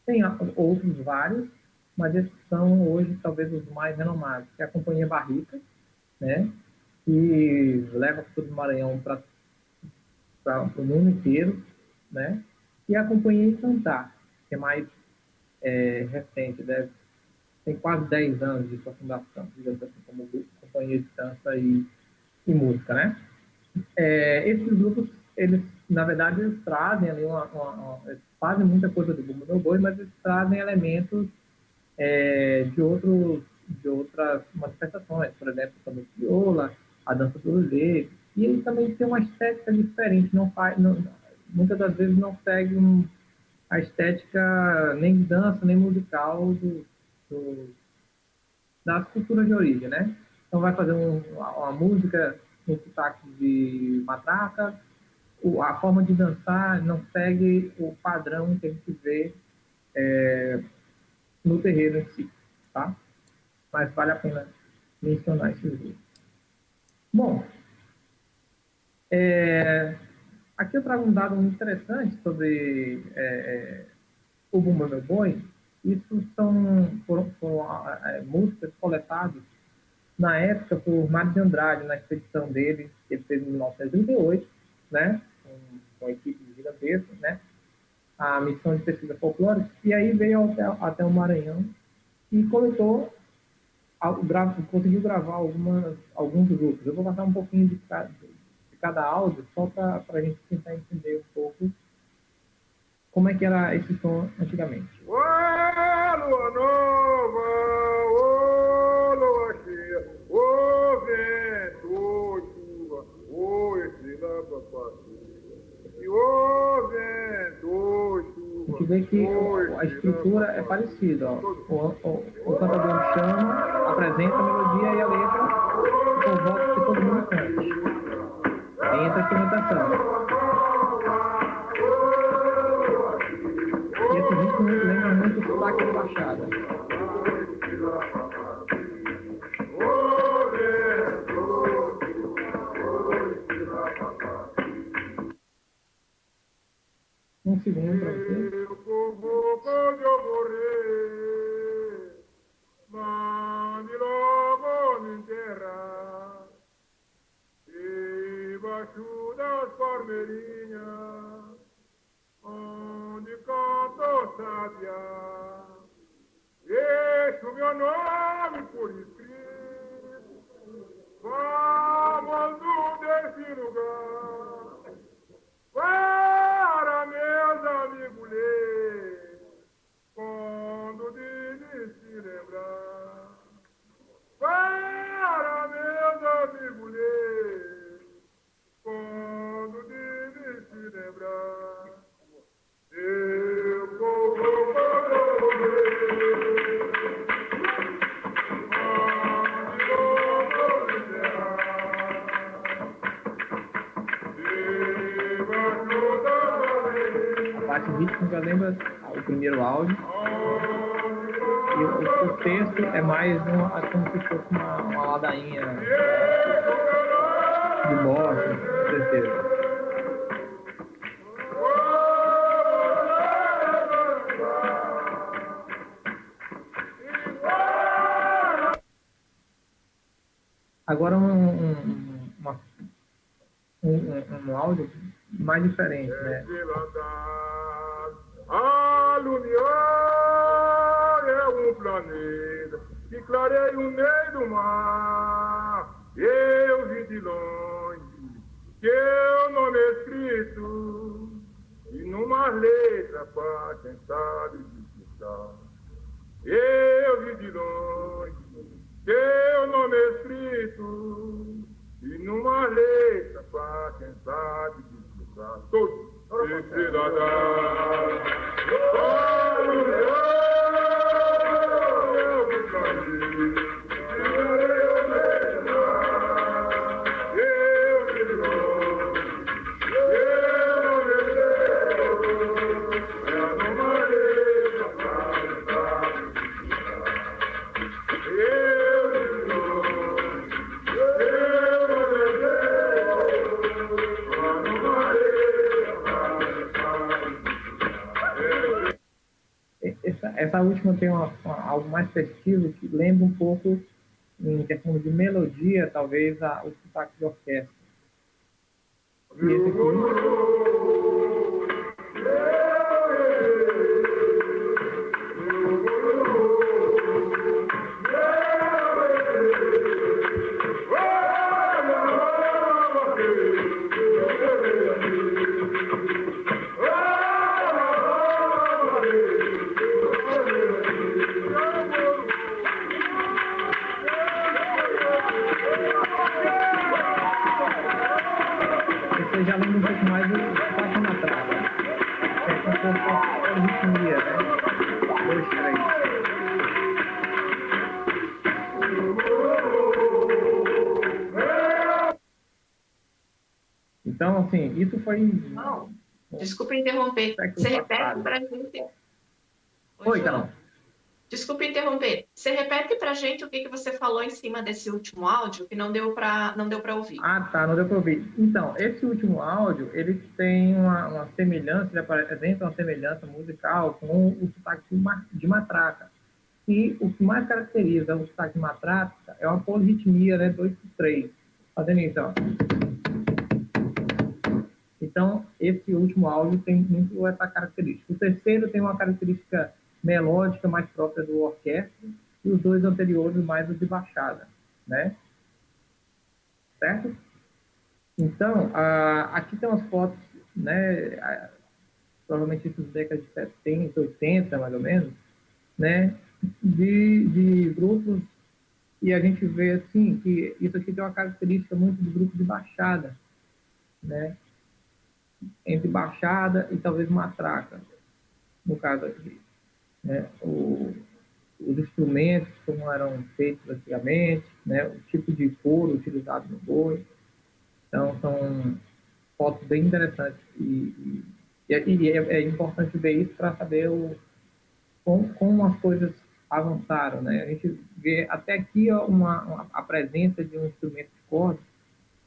tem outros vários, mas esses são hoje talvez os mais renomados, que é a Companhia Barrica, né, que leva a cultura do Maranhão para o mundo inteiro, né, e a Companhia Encantar, que é mais recente, tem quase 10 anos de sua fundação, digamos assim, como companhia de dança e música, né. Esses grupos, eles, na verdade, eles trazem ali eles fazem muita coisa do Bumba Meu Boi, mas eles trazem elementos de outras manifestações, por exemplo, também crioula, a dança do rolê, e ele também tem uma estética diferente, muitas das vezes não segue a estética nem de dança, nem musical das culturas de origem, né? Então vai fazer uma música no sotaque de matraca, a forma de dançar não segue o padrão que a gente vê no terreiro em si, tá? Mas vale a pena mencionar esses grupos. Bom, aqui eu trago um dado muito interessante sobre o Bumba Meu Boi. Isso foram músicas coletadas na época por Mário de Andrade, na expedição dele, que ele fez em 1938, né? Com a equipe gigantesca, né? A missão de pesquisa folclórica, e aí veio até o Maranhão e coletou, conseguiu gravar alguns grupos. Eu vou passar um pouquinho de cada áudio, só para a gente tentar entender um pouco como é que era esse som antigamente. Ô, lua nova, ô, lua cheia, ô, vento, ô, chuva, ô, estrela papacita, e ô, vento, ô, chuva. A gente vê que a estrutura é parecida. Ó. O cantador chama, apresenta a melodia e a letra, com votos que todo mundo canta. aqui. Povo, quando eu morrer, mande logo me enterrar, debaixo das palmeirinhas, onde canto sabiá. Deixo meu nome por escrito, vamos desse lugar, para meus amigos ler, quando de me se lembrar. Para meus amigos ler, quando de me se lembrar. Eu vou A parte rítmica lembra o primeiro áudio. E o texto é mais como se fosse uma ladainha de morte, com certeza. Agora um áudio mais diferente, né? A lumiar é um planeta que clareia o meio do mar. Eu vi de longe teu nome escrito e numa letra para quem sabe digitar. Eu vi de longe teu nome escrito e numa letra para quem sabe digitar. Todos. Essa última tem algo mais festivo que lembra um pouco, em questão de melodia, talvez, o sotaque de orquestra. E esse aqui... Você já lembra um pouco mais do sotaque na trava. É como se fosse uma ritmia, né? 2, 3. Então, assim, isso foi... Não, desculpa interromper. Você repete para a gente... Oi, Carol. Desculpa interromper. Você repete para a gente o que você falou em cima desse último áudio, que não deu para ouvir. Ah, tá, não deu para ouvir. Então, esse último áudio, ele tem uma semelhança, ele apresenta uma semelhança musical com o sotaque de matraca. E o que mais caracteriza o sotaque de matraca é uma polirritmia, né, 2/3. Fazendo isso, ó. Então, esse último áudio tem muito essa característica. O terceiro tem uma característica melódica mais própria do orquestra, e os dois anteriores mais o de baixada, né? Certo? Então, aqui tem umas fotos, né? Provavelmente isso das décadas de 70, 80, mais ou menos, né? De grupos, e a gente vê, assim, que isso aqui tem uma característica muito do grupo de baixada, né? Entre baixada e talvez matraca, no caso aqui. Né, os instrumentos como eram feitos antigamente, né, o tipo de couro utilizado no boi. Então, são fotos bem interessantes e é importante ver isso para saber como as coisas avançaram. Né? A gente vê até aqui a presença de um instrumento de corda,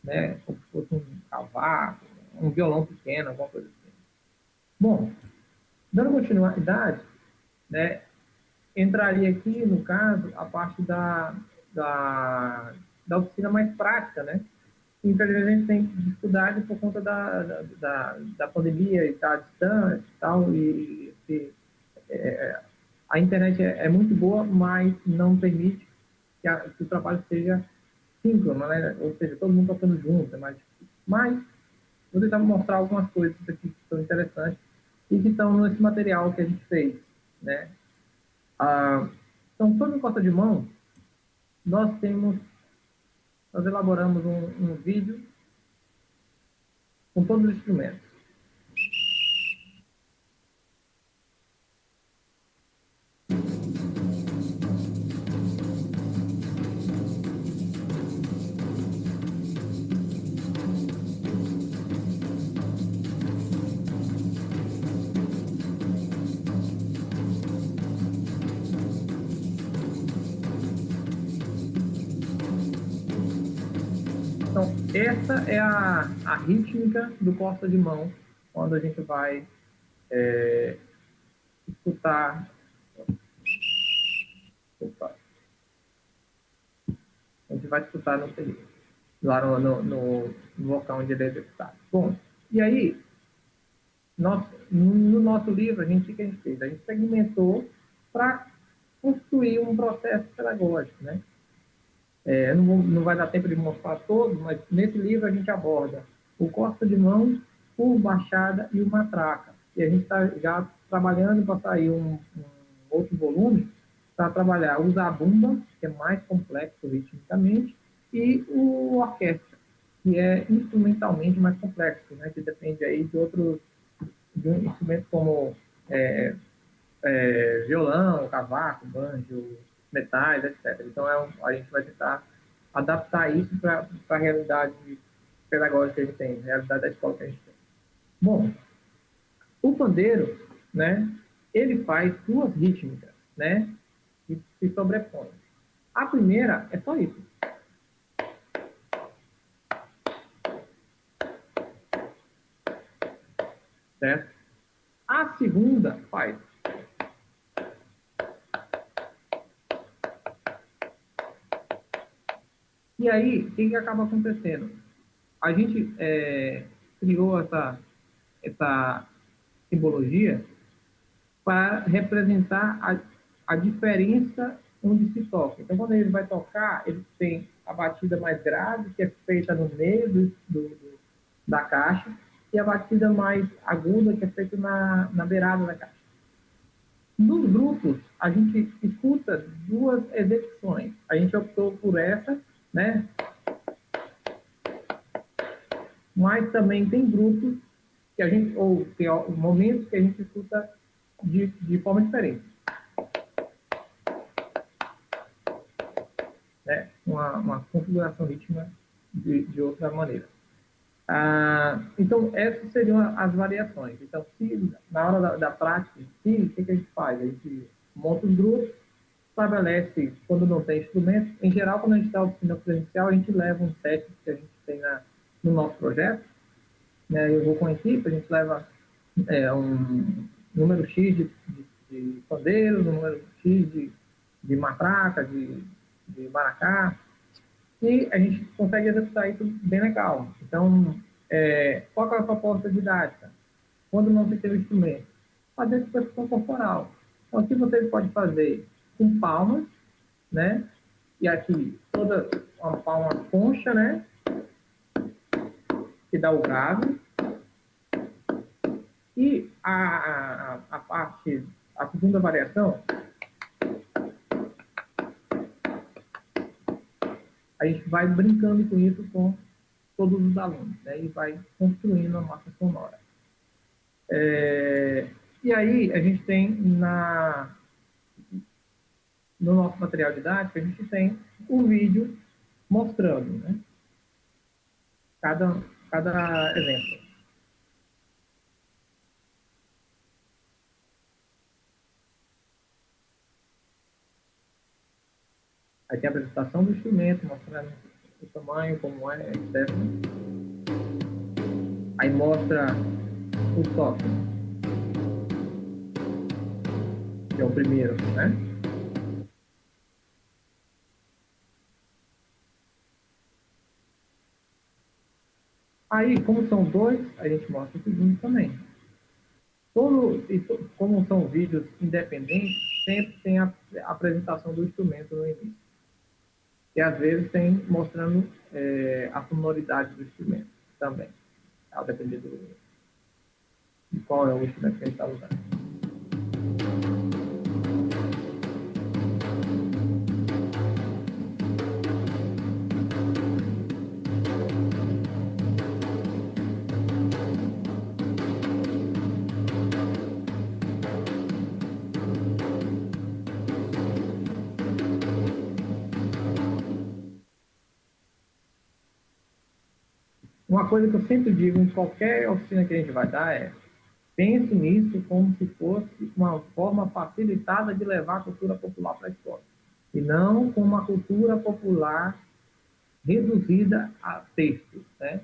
né, como se fosse um cavaco, um violão pequeno, alguma coisa assim. Bom, Dando continuidade, né, entraria aqui, no caso, a parte da oficina mais prática, né? Infelizmente, a gente tem dificuldade por conta da pandemia e estar distante e tal, a internet é muito boa, mas não permite que o trabalho seja síncrono, né? Ou seja, todo mundo tocando junto, mas vou tentar mostrar algumas coisas aqui que são interessantes e que estão nesse material que a gente fez, né? Então, sobre Costa de Mão, nós elaboramos um vídeo com todos os instrumentos. Então, essa é a rítmica do Costa de Mão, quando a gente vai escutar. Opa. A gente vai escutar no período, lá no local onde ele é executado. Bom, e aí, no nosso livro, o que a gente fez? A gente segmentou para construir um processo pedagógico, né? Não vai dar tempo de mostrar todos, mas nesse livro a gente aborda o Costa de Mão, o Baixada e o Matraca. E a gente está já trabalhando para sair um outro volume para trabalhar o Zabumba, que é mais complexo ritmicamente, e o Orquestra, que é instrumentalmente mais complexo, né? Que depende aí de um instrumento como violão, cavaco, banjo, metais, etc. Então, a gente vai tentar adaptar isso para a realidade pedagógica que a gente tem, a realidade da escola que a gente tem. Bom, o pandeiro, né, ele faz duas rítmicas, né, que se sobrepõem. A primeira é só isso. Certo? A segunda faz. E aí, o que acaba acontecendo? A gente criou essa simbologia para representar a diferença onde se toca. Então, quando ele vai tocar, ele tem a batida mais grave, que é feita no meio da caixa, e a batida mais aguda, que é feita na beirada da caixa. Nos grupos, a gente escuta duas execuções. A gente optou por essa, né? Mas também tem grupos que ou tem momentos que a gente escuta de forma diferente. Né? Uma configuração rítmica de outra maneira. Então, essas seriam as variações. Então, se na hora da prática, o que a gente faz? A gente monta os grupos, estabelece, quando não tem instrumento, em geral, quando a gente está oficina presencial, a gente leva um set que a gente tem no nosso projeto, né? Eu vou com a equipe, a gente leva um número X de pandeiros, um número X de matraca, de maracá, e a gente consegue executar isso bem legal. Então, qual é a proposta didática? Quando não se tem o instrumento, fazer expressão corporal. Então, aqui você pode fazer com palmas, né? E aqui toda uma palma concha, né? Que dá o grave. E a segunda variação, a gente vai brincando com isso com todos os alunos, né? E vai construindo a massa sonora. E aí, a gente tem no nosso material didático, a gente tem um vídeo mostrando, né? Cada exemplo. Aí tem a apresentação do instrumento, mostrando o tamanho, como é, etc. Aí mostra o toque. que é o primeiro, né? Aí, como são dois, a gente mostra o segundo também. Como são vídeos independentes, sempre tem a apresentação do instrumento no início. E às vezes tem mostrando a sonoridade do instrumento também, a depender de qual é o instrumento que a gente está usando. Uma coisa que eu sempre digo em qualquer oficina que a gente vai dar é: pense nisso como se fosse uma forma facilitada de levar a cultura popular para a escola. E não como uma cultura popular reduzida a texto, né?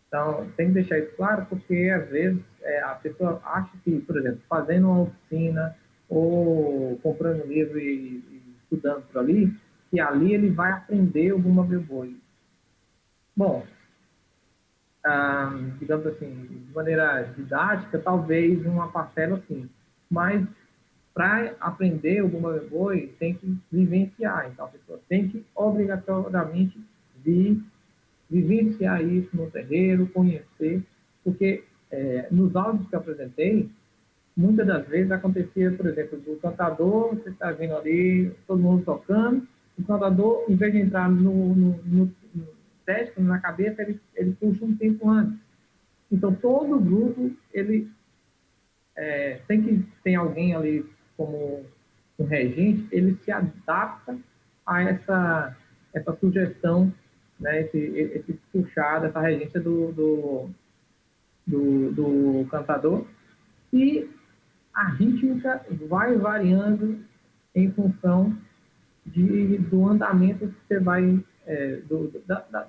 Então, tem que deixar isso claro, porque às vezes a pessoa acha que, por exemplo, fazendo uma oficina ou comprando um livro e estudando por ali, que ali ele vai aprender o Bumba Meu Boi. Bom, digamos assim, de maneira didática, talvez uma parcela sim, mas para aprender o Bumba Meu Boi tem que vivenciar, então a pessoa tem que obrigatoriamente vivenciar isso no terreiro, conhecer, porque nos áudios que eu apresentei, muitas das vezes acontecia, por exemplo, do cantador, você está vendo ali, todo mundo tocando, o cantador, em vez de entrar no teste na cabeça, ele puxa um tempo antes. Então, todo grupo, ele tem alguém ali como um regente, ele se adapta a essa sugestão, né, esse puxado, essa regência do cantador, e a rítmica vai variando em função do andamento que você vai,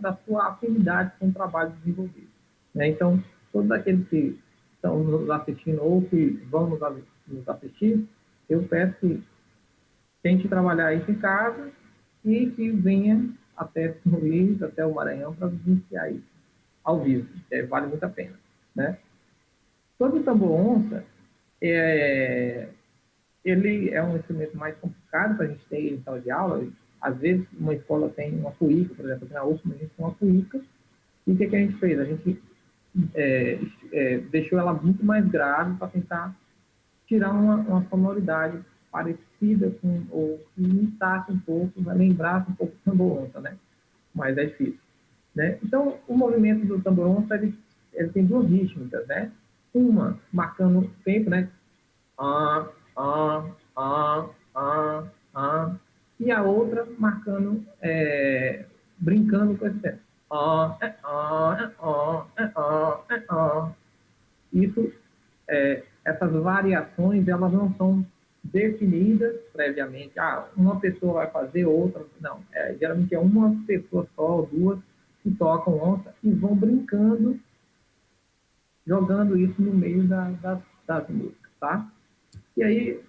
da sua afinidade com o trabalho desenvolvido, né? Então, todos aqueles que estão nos assistindo ou que vão nos assistir, eu peço que tente trabalhar isso em casa e que venha até São Luís, até o Maranhão, para vivenciar isso ao vivo. Vale muito a pena, né? Sobre o tambor-onça, ele é um instrumento mais complicado para a gente ter em sala de aula. Às vezes, uma escola tem uma cuíca, por exemplo, na UFMA a gente tem uma cuíca, e o que a gente fez? A gente deixou ela muito mais grave para tentar tirar uma sonoridade parecida com, ou que imitasse um pouco, lembrasse um pouco do tambor-onça, né? Mas é difícil, né? Então, o movimento do tambor-onça, ele tem duas rítmicas, né? Uma marcando o tempo, né? E a outra marcando, brincando com esse tempo. Isso, essas variações, elas não são definidas previamente. Uma pessoa vai fazer, outra não. Geralmente é uma pessoa só ou duas que tocam onça e vão brincando, jogando isso no meio das músicas, tá? E aí,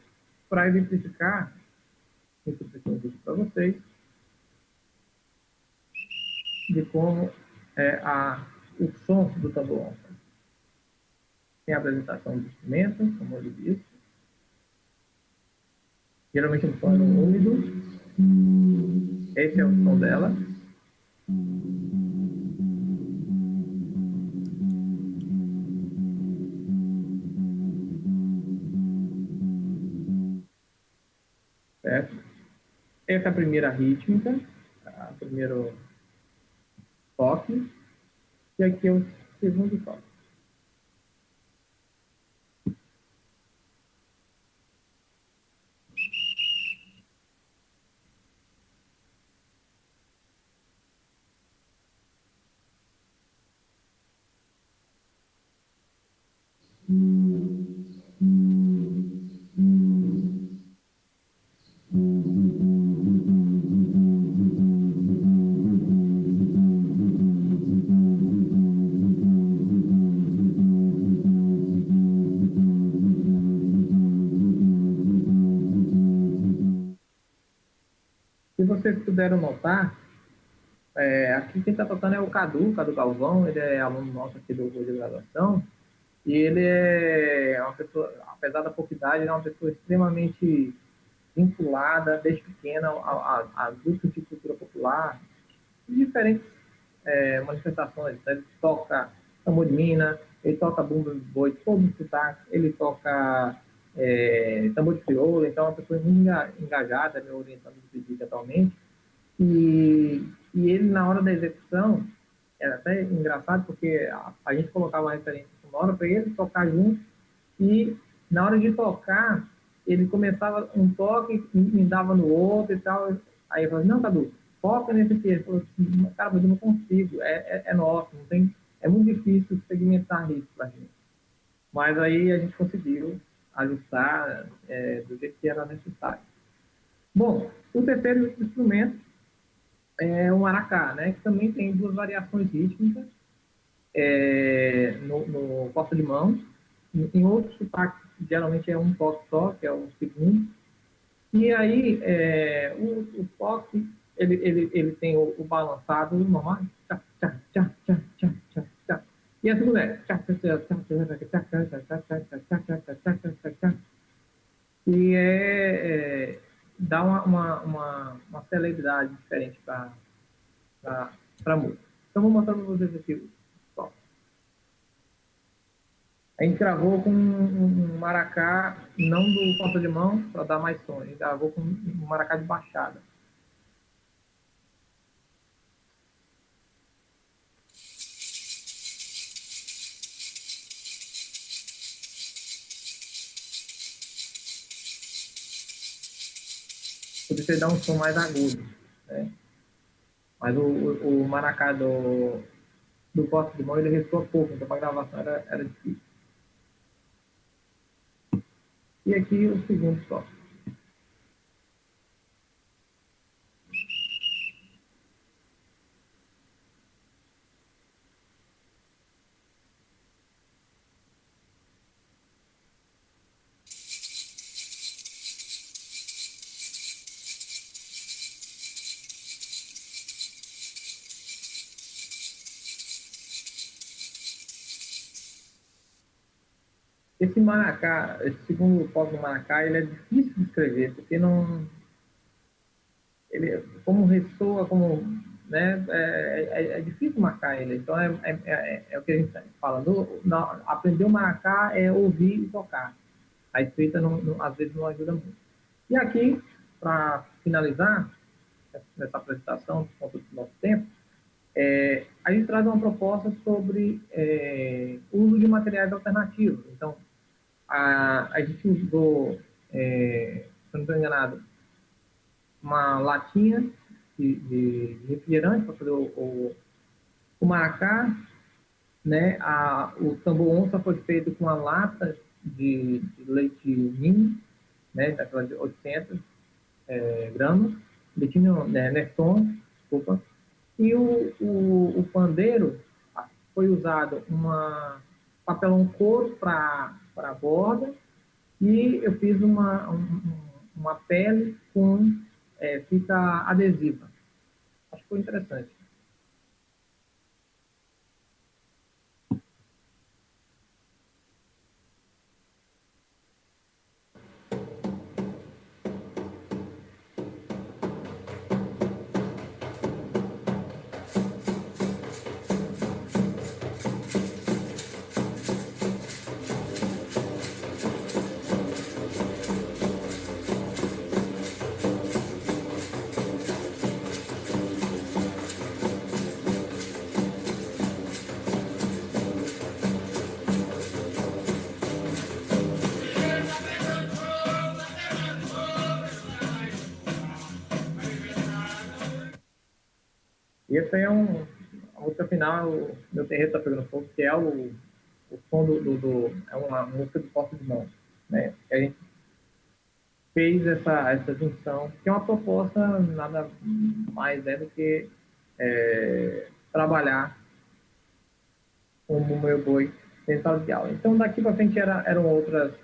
para exemplificar, eu preciso um vídeo para vocês de como o som do tambor-onça. Tem a apresentação do instrumento, como eu disse. Geralmente um som úmido. Esse é o som dela. Certo? Essa é a primeira rítmica, o primeiro toque, e aqui é o segundo toque. vocês puderam notar, aqui quem está tocando é o Cadu Galvão, ele é aluno nosso aqui do curso de graduação, e ele é uma pessoa, apesar da pouca idade, ele é uma pessoa extremamente vinculada desde pequena a grupos de cultura popular, diferentes manifestações. Ele toca tambor de mina, ele toca bumbo de boi, todo o sotaque, ele toca tambor de crioula, então é uma pessoa muito engajada, me orientando no pedido atualmente. E ele, na hora da execução, era até engraçado, porque a gente colocava uma referência sonora para ele tocar junto, e na hora de tocar, ele começava um toque, me dava no outro e tal. Aí eu falei, não, Cadu, foca nesse aqui. Ele falou assim, cara, mas eu não consigo, é nosso, não tem, é muito difícil segmentar isso pra gente. Mas aí a gente conseguiu ajustar do jeito que era necessário. Bom, o terceiro instrumento é o maracá, né, que também tem duas variações rítmicas no corta-limão. Em outros sotaques, geralmente é um toque só, que é o segundo. E aí, o toque, ele tem o balançado normal, tchá, tchá, tchá, tchá, tchá, tchá, tchá. E a segunda é tchá, tchá, tchá, tchá, tchá, tchá, tchá, tchá, tchá, tchá, e dá uma celeridade diferente para a música. Então, vou mostrar para vocês aqui. A gente gravou com um maracá, não do ponta de mão, para dar mais som. A gente gravou com um maracá de baixada. Por isso ele dá um som mais agudo, né? Mas o maracá do ponta de mão, ele ressoa pouco, então para gravação era difícil. E aqui o segundo toque. Esse maracá, esse segundo toque do maracá, ele é difícil de escrever, porque não... Ele, como ressoa, como... Né, é difícil marcar ele. Então, é o que a gente fala. Aprender o maracá é ouvir e tocar. A escrita, às vezes, não ajuda muito. E aqui, para finalizar nessa apresentação, por conta do nosso tempo, a gente traz uma proposta sobre o uso de materiais alternativos. Então, a gente usou, se não estou enganado, uma latinha de refrigerante para fazer o maracá, né? O tambor onça foi feito com uma lata de leite ninho, né? Daquela de 800 gramas, leite Neston, desculpa. E o pandeiro foi usado papelão couro para a borda, e eu fiz uma pele com fita adesiva. Acho que foi interessante. E esse aí é a música final, meu terreiro está pegando fogo, que é o som é uma música do Porta de Mão, né? A gente fez essa junção, que é uma proposta nada mais do que trabalhar como o meu boi em sala de aula. Então, daqui para frente eram outras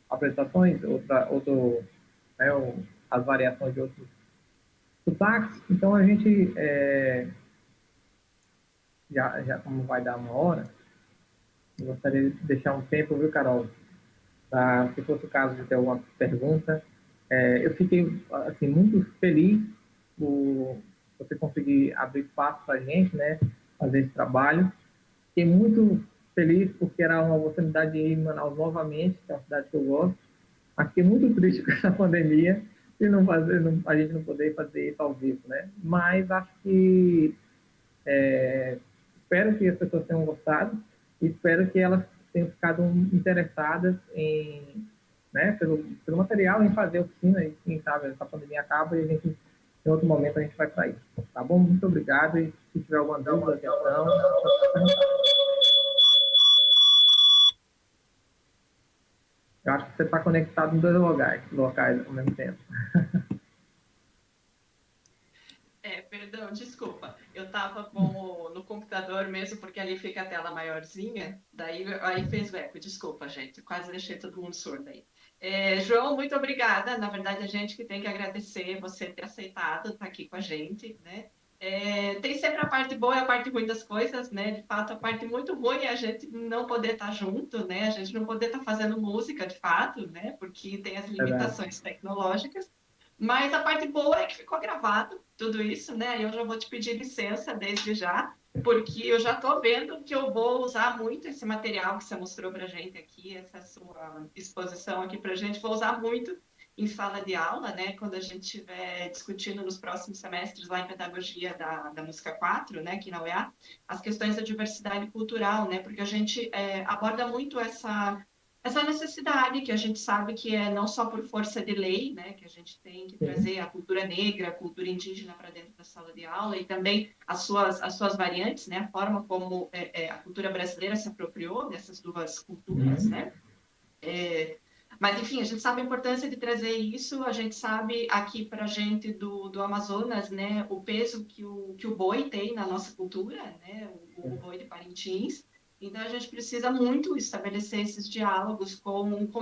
apresentações, as variações de outros sotaques. Então, a gente, já como vai dar 1 hora, eu gostaria de deixar um tempo, viu, Carol? Tá? Se fosse o caso de ter alguma pergunta. Eu fiquei assim, muito feliz por você conseguir abrir espaço para a gente, né, fazer esse trabalho. Fiquei muito feliz porque era uma oportunidade de ir em Manaus novamente, que é uma cidade que eu gosto. Mas fiquei muito triste com essa pandemia e a gente não poder fazer isso ao vivo, né? Mas acho que espero que as pessoas tenham gostado e espero que elas tenham ficado interessadas em, né, pelo material, em fazer oficina, e quem sabe essa pandemia acaba e a gente, em outro momento, a gente vai para isso. Tá bom? Muito obrigado e se tiver alguma dúvida, questão, eu acho que você está conectado em 2 locais ao mesmo tempo. Perdão, desculpa. Eu estava no computador mesmo, porque ali fica a tela maiorzinha, daí aí fez o eco. Desculpa, gente, quase deixei todo mundo surdo aí. João, muito obrigada. Na verdade, a gente que tem que agradecer você ter aceitado estar aqui com a gente, né? Tem sempre a parte boa e a parte ruim das coisas, né? De fato, a parte muito ruim é a gente não poder estar junto, né? A gente não poder estar fazendo música, de fato, né? Porque tem as limitações tecnológicas. Mas a parte boa é que ficou gravado tudo isso, né? Eu já vou te pedir licença desde já, porque eu já estou vendo que eu vou usar muito esse material que você mostrou para a gente aqui, essa sua exposição aqui para a gente, vou usar muito em sala de aula, né? Quando a gente estiver discutindo nos próximos semestres lá em Pedagogia da Música 4, né? Aqui na UEA, as questões da diversidade cultural, né? Porque a gente aborda muito essa necessidade que a gente sabe que é não só por força de lei, né, que a gente tem que trazer a cultura negra, a cultura indígena para dentro da sala de aula e também as suas variantes, né, a forma como a cultura brasileira se apropriou dessas duas culturas, né? Mas, enfim, a gente sabe a importância de trazer isso, a gente sabe aqui para a gente do Amazonas, né, o peso que o boi tem na nossa cultura, né, o boi de Parintins. Então, a gente precisa muito estabelecer esses diálogos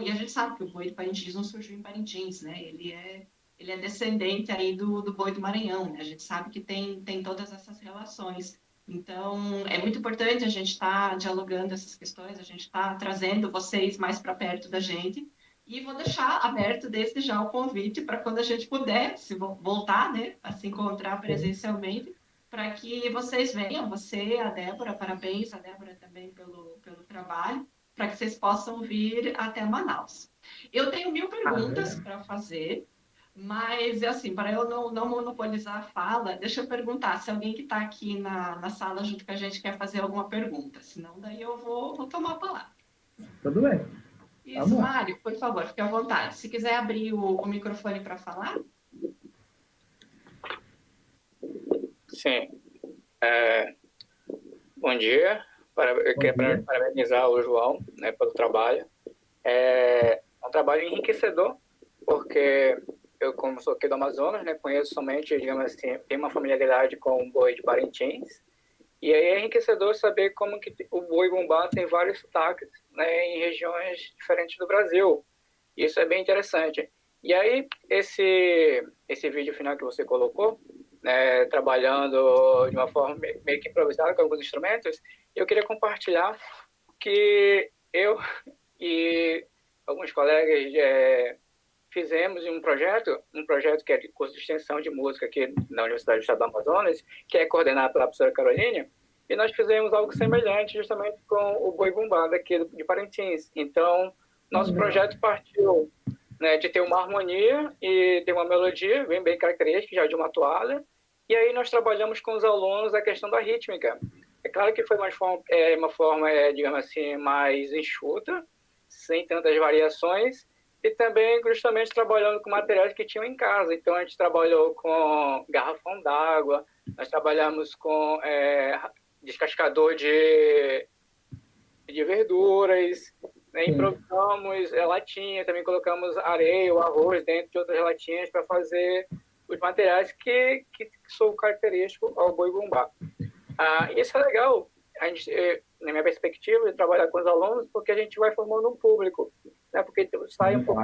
e a gente sabe que o boi de Parintins não surgiu em Parintins, né? Ele é descendente aí do boi do Maranhão, né? A gente sabe que tem todas essas relações. Então, é muito importante a gente estar dialogando essas questões, a gente estar trazendo vocês mais para perto da gente. E vou deixar aberto desde já o convite para quando a gente puder se voltar, né? A se encontrar presencialmente, para que vocês venham, você, a Débora, parabéns a Débora também pelo trabalho, para que vocês possam vir até Manaus. Eu tenho 1000 perguntas para fazer, mas, assim, para eu não monopolizar a fala, deixa eu perguntar se alguém que está aqui na sala junto com a gente quer fazer alguma pergunta, senão daí eu vou tomar a palavra. Tudo bem. Isso, Mário, por favor, fique à vontade. Se quiser abrir o microfone para falar. Sim. Bom dia. Eu quero parabenizar o João, né, pelo trabalho. É um trabalho enriquecedor, porque eu, como sou aqui do Amazonas, né, conheço somente, digamos assim, tenho uma familiaridade com o boi de Parintins. E aí é enriquecedor saber como que o boi-bumbá tem vários sotaques, né, em regiões diferentes do Brasil. Isso é bem interessante. E aí, esse vídeo final que você colocou, né, trabalhando de uma forma meio que improvisada com alguns instrumentos, eu queria compartilhar que eu e alguns colegas fizemos um projeto que é de curso de extensão de música aqui na Universidade do Estado do Amazonas, que é coordenado pela professora Carolina, e nós fizemos algo semelhante justamente com o boi-bumbá daqui de Parintins. Então, nosso projeto partiu, né, de ter uma harmonia e ter uma melodia bem característica, já de uma toada, e aí nós trabalhamos com os alunos a questão da rítmica. É claro que foi uma forma, digamos assim, mais enxuta, sem tantas variações, e também justamente trabalhando com materiais que tinham em casa. Então, a gente trabalhou com garrafão d'água, nós trabalhamos com descascador de verduras, né? Improvisamos latinha, também colocamos areia ou arroz dentro de outras latinhas para fazer os materiais que são característicos ao boi-bumbá. Isso é legal, na minha perspectiva, de trabalhar com os alunos, porque a gente vai formando um público, né? Porque sai um pouco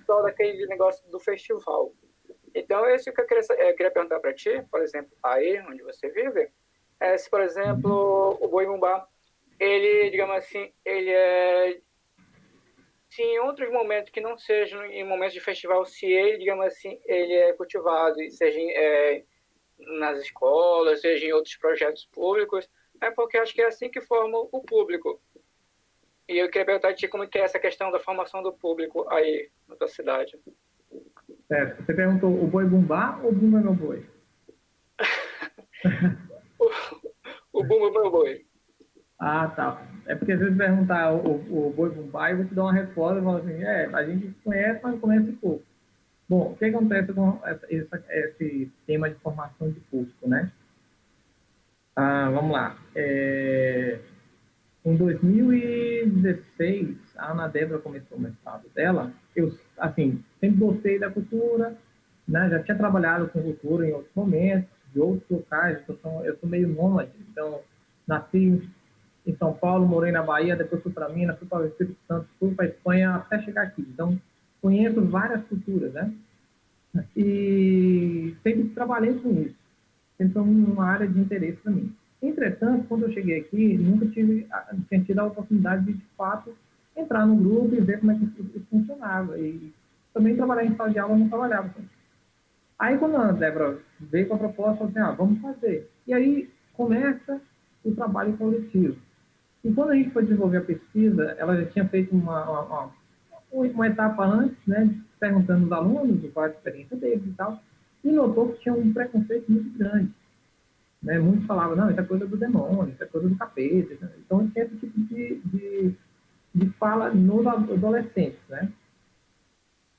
só daquele negócio do festival. Então, esse que eu queria perguntar para ti, por exemplo, aí onde você vive, se, por exemplo, o boi-bumbá, ele, digamos assim, se em outros momentos que não sejam em momentos de festival, se ele, digamos assim, ele é cultivado, e seja nas escolas, seja em outros projetos públicos, é porque acho que é assim que forma o público. E eu queria perguntar a ti como que é essa questão da formação do público aí na tua cidade. Certo. Você perguntou o boi bumbá ou bumba meu boi? O bumba meu boi. Ah, tá. É porque se você perguntar o boi bumbá, eu vou te dar uma resposta e falar assim, a gente conhece, mas conhece pouco. Bom, o que acontece com esse tema de formação de público, né? Vamos lá. Em 2016, a Ana Débora começou o mestrado dela. Eu, assim, sempre gostei da cultura, né? Já tinha trabalhado com cultura em outros momentos, de outros locais. Eu sou meio nômade, então nasci em São Paulo, morei na Bahia, depois fui para Minas, fui para o Espírito Santo, fui para a Espanha até chegar aqui. Então, conheço várias culturas, né? E sempre trabalhei com isso. Sempre foi uma área de interesse para mim. Entretanto, quando eu cheguei aqui, nunca tinha tido a oportunidade de fato, entrar no grupo e ver como é que isso funcionava. E também trabalhar em sala de aula, eu não trabalhava assim. Aí, quando a Débora veio com a proposta, eu falei assim, vamos fazer. E aí começa o trabalho coletivo. E quando a gente foi desenvolver a pesquisa, ela já tinha feito uma etapa antes, né, perguntando aos alunos qual a experiência deles e tal, e notou que tinha um preconceito muito grande. Né? Muitos falavam, não, isso é coisa do demônio, isso é coisa do capeta. Né? Então, tinha esse tipo de fala nos adolescentes, né?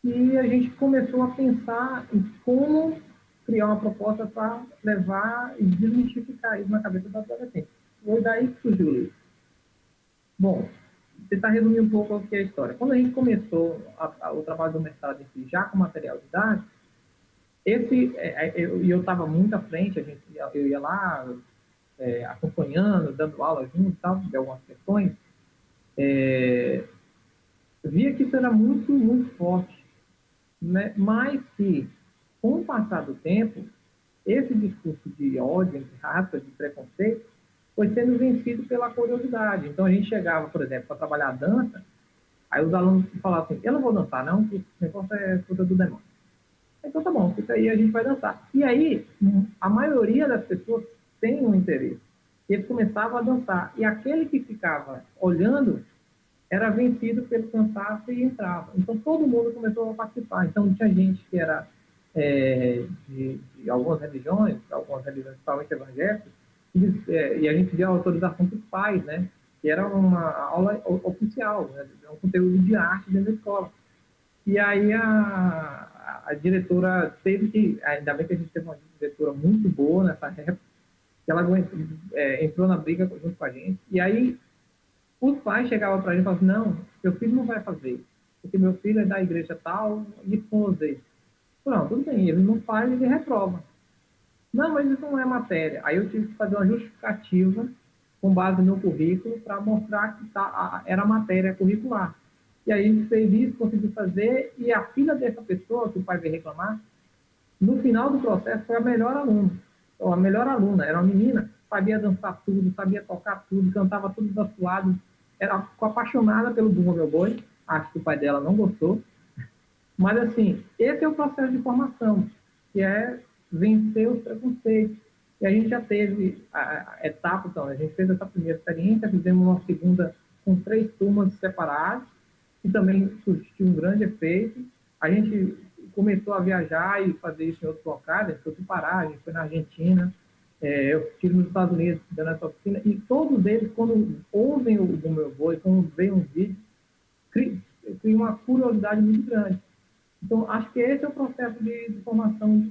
E a gente começou a pensar em como criar uma proposta para levar e desmistificar isso na cabeça dos adolescentes. Foi daí que surgiu isso. Bom, tentar resumir um pouco o que é a história. Quando a gente começou o trabalho do mestrado em si, já com material didático, eu estava muito à frente, eu ia lá acompanhando, dando aula junto e tal, de algumas questões, via que isso era muito, muito forte, né? Mas que, com o passar do tempo, esse discurso de ódio, de raça, de preconceito, foi sendo vencido pela curiosidade. Então, a gente chegava, por exemplo, para trabalhar a dança, aí os alunos falavam assim, eu não vou dançar não, porque esse negócio é coisa do demônio. Então, tá bom, fica aí, a gente vai dançar. E aí, a maioria das pessoas tem um interesse. Eles começavam a dançar. E aquele que ficava olhando era vencido pelo cansaço e entrava. Então, todo mundo começou a participar. Então, tinha gente que era de algumas religiões principalmente evangélicas, e a gente deu autorização para os pais, né? Que era uma aula oficial, né? Um conteúdo de arte dentro da escola. E aí a diretora teve que, ainda bem que a gente teve uma diretora muito boa nessa época, que ela entrou na briga junto com a gente, e aí os pais chegavam para a gente e falavam, não, meu filho não vai fazer, porque meu filho é da igreja tal, e com você. Não, tudo bem, ele não faz, ele reprova. Não, mas isso não é matéria. Aí eu tive que fazer uma justificativa com base no currículo para mostrar que era matéria curricular. E aí a gente fez isso, conseguiu fazer, e a filha dessa pessoa, que o pai veio reclamar, no final do processo foi a melhor aluna. Ou a melhor aluna, era uma menina, sabia dançar tudo, sabia tocar tudo, cantava tudo das suadas, ficou apaixonada pelo Bumba Meu Boi, acho que o pai dela não gostou. Mas, assim, esse é o processo de formação, que é vencer os preconceitos. E a gente já teve a etapa, então, a gente fez essa primeira experiência, fizemos uma segunda com 3 turmas separadas, que também surtiu um grande efeito. A gente começou a viajar e fazer isso em outros locais, a gente foi para o Pará, a gente foi na Argentina, eu estive nos Estados Unidos dando essa oficina, e todos eles, quando ouvem o meu boi, quando veem um vídeo, criam uma curiosidade muito grande. Então, acho que esse é o processo de formação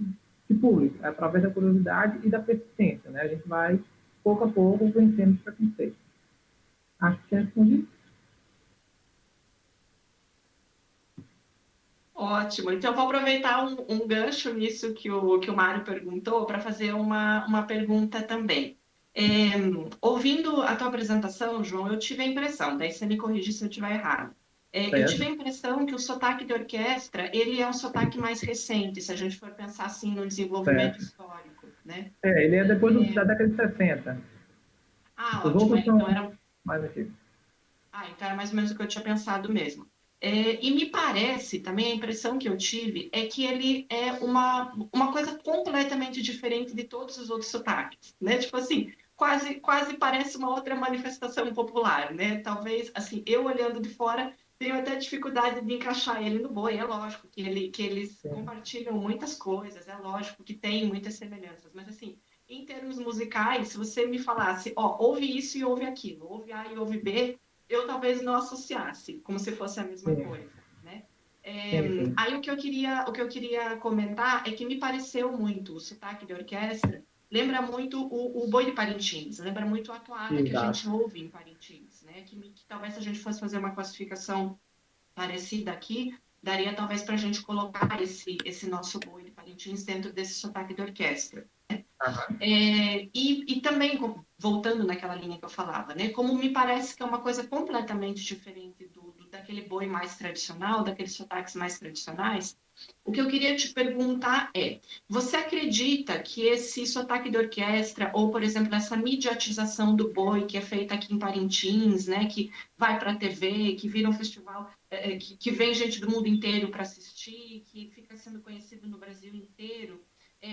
de público, através da curiosidade e da persistência, né? A gente vai, pouco a pouco, vencendo os preconceitos. Acho que tinha respondido. Ótimo. Então, eu vou aproveitar um gancho nisso que o Mário perguntou para fazer uma pergunta também. Ouvindo a tua apresentação, João, eu tive a impressão, daí você me corrige se eu estiver errado, Eu tive a impressão que o sotaque de orquestra, ele é um sotaque mais recente, se a gente for pensar assim no desenvolvimento histórico, né? Ele é depois da década de 60. Ah, Os ótimo. outros são Então era mais antigos. então era mais ou menos o que eu tinha pensado mesmo. E me parece, também a impressão que eu tive é que ele é uma coisa completamente diferente de todos os outros sotaques, né? Tipo assim, quase parece uma outra manifestação popular, né? Talvez, assim, eu olhando de fora, tenho até dificuldade de encaixar ele no boi. É lógico que eles compartilham muitas coisas, é lógico que tem muitas semelhanças, mas assim, em termos musicais, se você me falasse, ouve isso e ouve aquilo, ouve A e ouve B, eu talvez não associasse, como se fosse a mesma coisa, né? Aí o que eu queria comentar é que me pareceu muito o sotaque de orquestra, lembra muito o Boi de Parintins, lembra muito a toada que a gente ouve em Parintins, né? Que talvez se a gente fosse fazer uma classificação parecida aqui, daria talvez para a gente colocar esse nosso Boi de Parintins dentro desse sotaque de orquestra. E também, voltando naquela linha que eu falava, né, como me parece que é uma coisa completamente diferente daquele boi mais tradicional, daqueles sotaques mais tradicionais, o que eu queria te perguntar é, você acredita que esse sotaque de orquestra, ou, por exemplo, essa mediatização do boi que é feita aqui em Parintins, né, que vai para a TV, que vira um festival, que vem gente do mundo inteiro para assistir, que fica sendo conhecido no Brasil inteiro,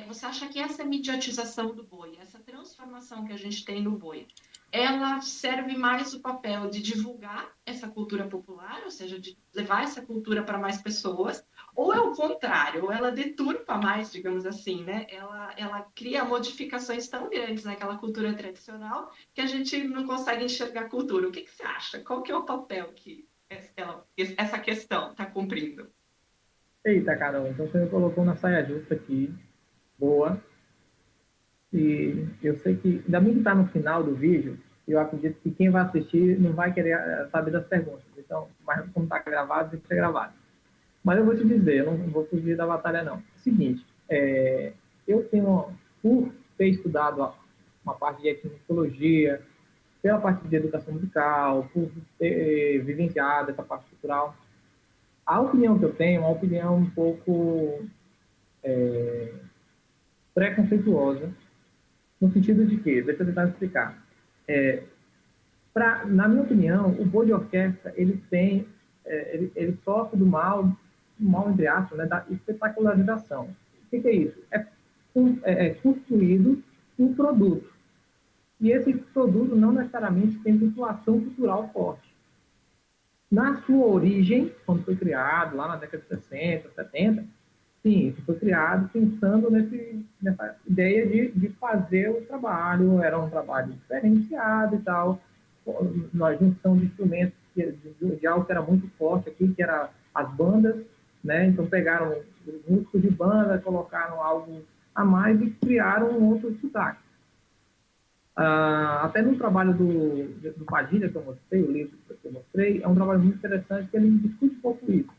você acha que essa mediatização do boi, essa transformação que a gente tem no boi, ela serve mais o papel de divulgar essa cultura popular, ou seja, de levar essa cultura para mais pessoas, ou é o contrário, ou ela deturpa mais, digamos assim, né? Ela cria modificações tão grandes naquela cultura tradicional que a gente não consegue enxergar a cultura. O que você acha? Qual que é o papel que essa questão está cumprindo? Eita, Carol, então você me colocou na saia justa aqui. Boa. E eu sei que, ainda bem que está no final do vídeo, eu acredito que quem vai assistir não vai querer saber das perguntas. Então, mas como está gravado, tem que ser gravado. Mas eu vou te dizer, eu não vou fugir da batalha, não. É o seguinte, eu tenho, por ter estudado uma parte de etnomusicologia, pela parte de educação musical, por ter vivenciado essa parte cultural, a opinião que eu tenho é uma opinião um pouco preconceituosa, no sentido de que, deixa eu tentar explicar. Na minha opinião, o boi de orquestra, ele ele sofre do mal entre aspas, né, da espetacularização. O que é isso? É construído um produto. E esse produto não necessariamente tem vinculação cultural forte. Na sua origem, quando foi criado, lá na década de 60, 70, sim, isso foi criado pensando nessa ideia de fazer o trabalho, era um trabalho diferenciado e tal, na junção de instrumentos de algo que era muito forte aqui, que era as bandas, né? Então pegaram os músicos de banda, colocaram algo a mais e criaram um outro sotaque. Até no trabalho do Padilha que eu mostrei, o livro que eu mostrei, é um trabalho muito interessante que ele discute um pouco isso.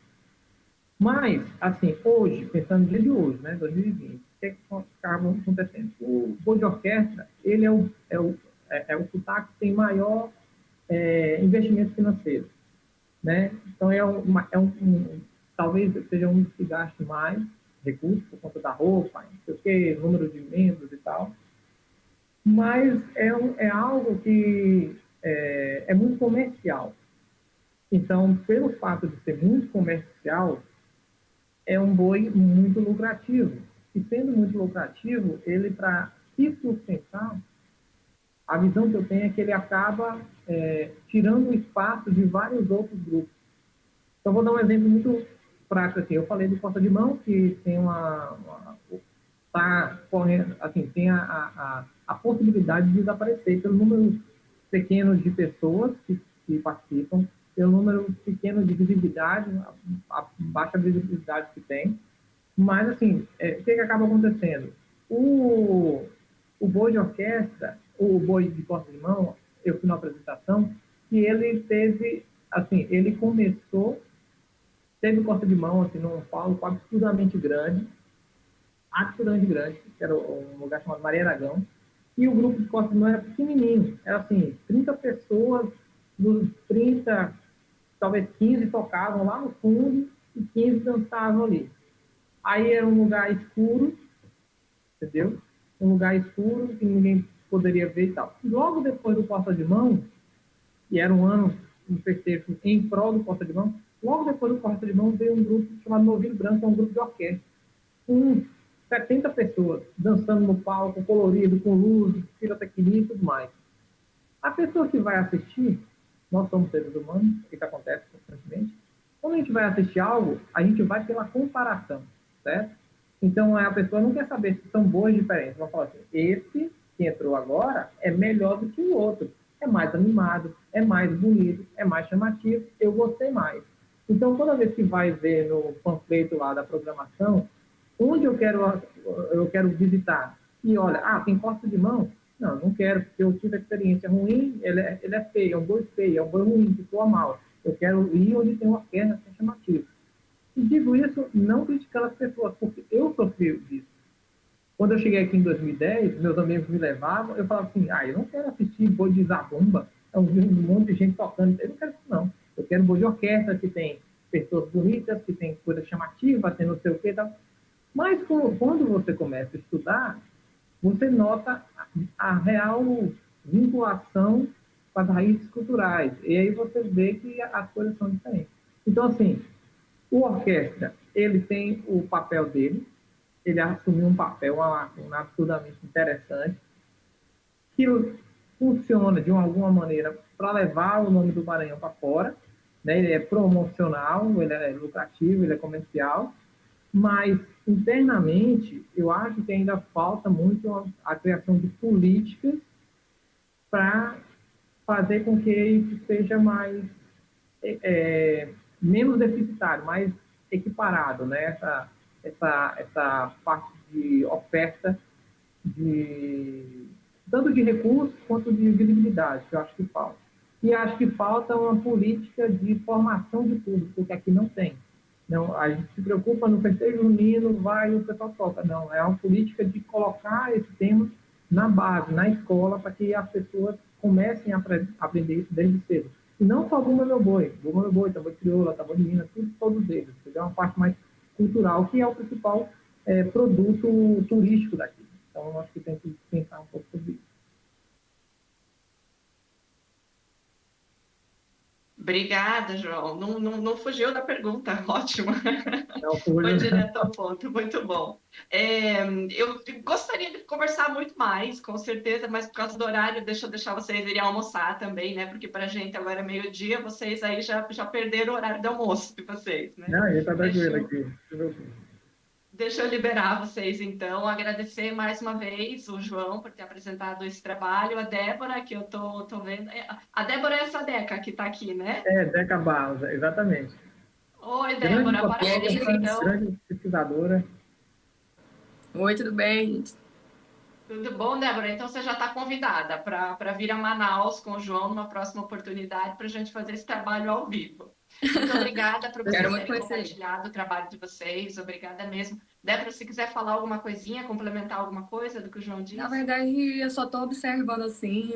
Mas, assim, hoje, pensando no dia de hoje, né, 2020, o que acaba acontecendo? O boi de orquestra, ele é o sotaque que tem maior investimento financeiro, né? Então, talvez seja um dos que gaste mais recursos por conta da roupa, não sei o quê, número de membros e tal. Mas é algo que é muito comercial. Então, pelo fato de ser muito comercial, é um boi muito lucrativo. E sendo muito lucrativo, ele, para se sustentar, a visão que eu tenho é que ele acaba tirando o espaço de vários outros grupos. Então, vou dar um exemplo muito prático. Assim. Eu falei do Costa de Mão, que tem está correndo, assim, tem a possibilidade de desaparecer pelo número pequeno de pessoas que participam, pelo número pequeno de visibilidade, a baixa visibilidade que tem. Mas, assim, o que acaba acontecendo? O boi de orquestra, o boi de Costa de Mão, eu fui na apresentação, que ele teve, assim, ele começou, teve Costa de Mão, assim, num palco absurdamente grande, que era um lugar chamado Maria Aragão, e o grupo de Costa de Mão era pequenininho, era assim, 30 pessoas, dos 30, talvez 15 tocavam lá no fundo e 15 dançavam ali. Aí era um lugar escuro, entendeu? Um lugar escuro que ninguém poderia ver e tal. Logo depois do Porta de Mão, e era um festejo em prol do Porta de Mão, logo depois do Porta de Mão veio um grupo chamado Novilho Branco, que é um grupo de orquestra, com 70 pessoas dançando no palco, colorido, com luz, pirotecnia e tudo mais. A pessoa que vai assistir, nós somos seres humanos, isso acontece constantemente, quando a gente vai assistir algo, a gente vai pela comparação, certo? Então, a pessoa não quer saber se são boas diferentes. Vai falar assim, esse que entrou agora é melhor do que o outro. É mais animado, é mais bonito, é mais chamativo, eu gostei mais. Então, toda vez que vai ver no panfleto lá da programação, onde eu quero visitar, e olha, tem Porta de Mão? Não quero, porque eu tive experiência ruim, ele é feio, é um boi feio, é um boi ruim, que soa mal. Eu quero ir onde tem uma orquestra que é chamativa. E digo isso não criticando as pessoas, porque eu sofri disso. Quando eu cheguei aqui em 2010, meus amigos me levavam, eu falava assim, eu não quero assistir boi de zabumba, é um monte de gente tocando, eu não quero isso não. Eu quero boi de orquestra, que tem pessoas bonitas, que tem coisa chamativa, tem não sei o que e tal. Mas quando você começa a estudar, você nota a real vinculação com as raízes culturais. E aí você vê que as coisas são diferentes. Então, assim, o orquestra, ele tem o papel dele, ele assumiu um papel absurdamente interessante, que funciona de alguma maneira para levar o nome do Maranhão para fora, né? Ele é promocional, ele é lucrativo, ele é comercial, mas internamente eu acho que ainda falta muito a criação de políticas para fazer com que isso seja mais menos deficitário, mais equiparado, né? Essa parte de oferta tanto de recursos quanto de visibilidade, que eu acho que falta. E acho que falta uma política de formação de público, porque aqui não tem. Não, a gente se preocupa no festejo junino, vai e o pessoal toca. Não, é uma política de colocar esse tema na base, na escola, para que as pessoas comecem a aprender isso desde cedo. E não só Bumba Meu Boi, Tambor de Crioula, Tambor de Minas, todos eles. É uma parte mais cultural, que é o principal produto turístico daqui. Então, eu acho que tem que pensar um pouco sobre isso. Obrigada, João. Não fugiu da pergunta, ótimo. Não, foi direto ao ponto, muito bom. Eu gostaria de conversar muito mais, com certeza, mas por causa do horário, deixa eu deixar vocês irem almoçar também, né? Porque para a gente agora é meio-dia, vocês aí já perderam o horário do almoço de vocês, né? Não, ele está tranquilo aqui. Deixa eu liberar vocês, então. Agradecer mais uma vez o João por ter apresentado esse trabalho. A Débora, que eu tô vendo. A Débora é essa Deca que está aqui, né? Deca Barros, exatamente. Oi, Débora. Parabéns, então. Grande pesquisadora. Oi, tudo bem, gente? Tudo bom, Débora? Então você já está convidada para vir a Manaus com o João numa próxima oportunidade para a gente fazer esse trabalho ao vivo. Muito obrigada por vocês terem compartilhado o trabalho de vocês. Obrigada mesmo. Débora, se quiser falar alguma coisinha, complementar alguma coisa do que o João disse? Na verdade, eu só estou observando assim,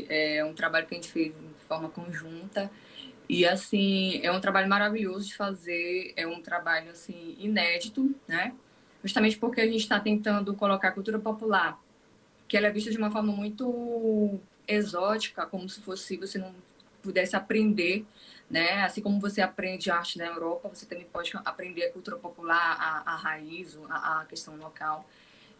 é um trabalho que a gente fez de forma conjunta. E, assim, é um trabalho maravilhoso de fazer, é um trabalho, assim, inédito, né? Justamente porque a gente está tentando colocar a cultura popular, que ela é vista de uma forma muito exótica, como se fosse você não pudesse aprender, né? Assim como você aprende arte na Europa, você também pode aprender a cultura popular, a raiz, a questão local.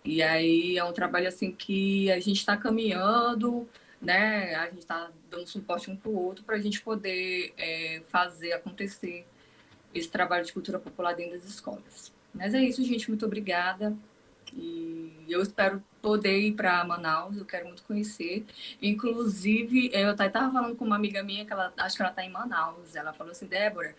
E aí é um trabalho assim que a gente está caminhando, né? A gente está dando suporte um para o outro para a gente poder fazer acontecer esse trabalho de cultura popular dentro das escolas. Mas é isso, gente. Muito obrigada. E eu espero poder ir para Manaus, eu quero muito conhecer. Inclusive, eu estava falando com uma amiga minha, que acho que ela está em Manaus. Ela falou assim, Débora,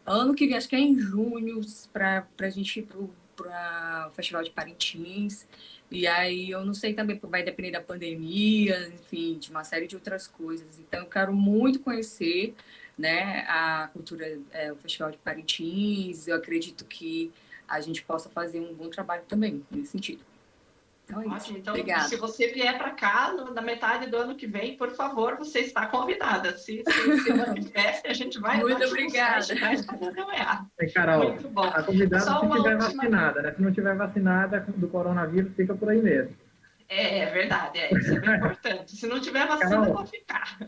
ano que vem, acho que é em junho, para a gente ir para o Festival de Parintins. E aí, eu não sei também, vai depender da pandemia, enfim, de uma série de outras coisas. Então, eu quero muito conhecer, né, a cultura, o Festival de Parintins. Eu acredito que a gente possa fazer um bom trabalho também, nesse sentido. Então é isso. Ótimo. Então, Obrigada. se você vier para cá na metade do ano que vem, por favor, você está convidada. Se manifeste, a gente vai. Muito obrigada. Carol, Muito bom. a convidada Só se uma estiver última- vacinada, né? Se não estiver vacinada do coronavírus, fica por aí mesmo. É verdade, isso é bem importante. Se não tiver vacina, Carol, eu vou ficar.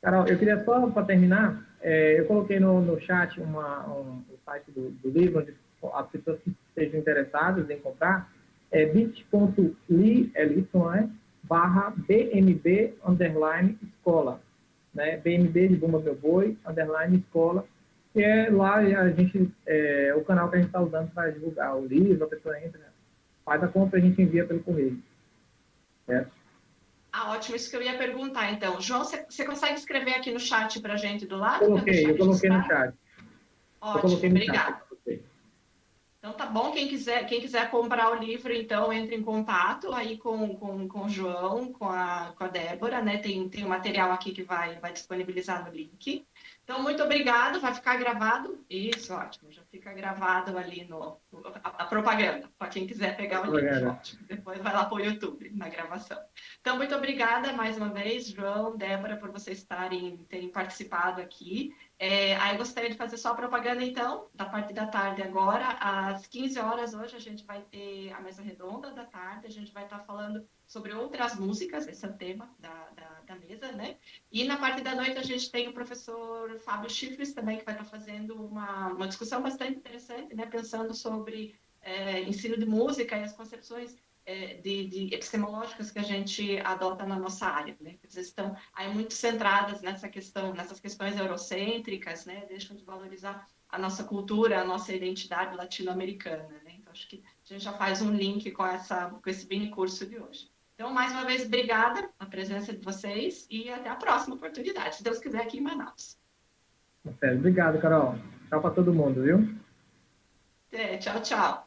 Carol, eu queria só, para terminar, eu coloquei no chat o site do livro, onde as pessoas que estejam interessadas em comprar, bit.ly, /BMB_escola, né? BMB de Bumba Meu Boi, _escola, que é lá o canal que a gente está usando para divulgar o livro, a pessoa entra, faz a compra e a gente envia pelo correio. Certo? Ótimo, isso que eu ia perguntar, então. João, você consegue escrever aqui no chat para a gente do lado? Eu coloquei no chat. Ótimo, obrigada. Então tá bom, quem quiser comprar o livro, então entre em contato aí com o João, com a Débora, né? Tem um material aqui que vai disponibilizar no link. Então, muito obrigado, vai ficar gravado. Isso, ótimo, já fica gravado ali a propaganda, para quem quiser pegar o livro, ótimo. Depois vai lá para o YouTube, na gravação. Então, muito obrigada mais uma vez, João, Débora, por vocês terem participado aqui. Aí eu gostaria de fazer só a propaganda, então, da parte da tarde agora. Às 15 horas hoje a gente vai ter a mesa redonda da tarde, a gente vai estar falando sobre outras músicas, esse é o tema da mesa, né? E na parte da noite a gente tem o professor Fábio Chifres também, que vai estar fazendo uma discussão bastante interessante, né? Pensando sobre ensino de música e as concepções de epistemológicas que a gente adota na nossa área, né? Eles estão aí muito centradas nessas questões eurocêntricas, né? Deixam de valorizar a nossa cultura, a nossa identidade latino-americana, né? Então, acho que a gente já faz um link com esse mini curso de hoje. Então, mais uma vez, obrigada pela presença de vocês e até a próxima oportunidade, se Deus quiser, aqui em Manaus. Obrigado, Carol. Tchau para todo mundo, viu? Tchau, tchau.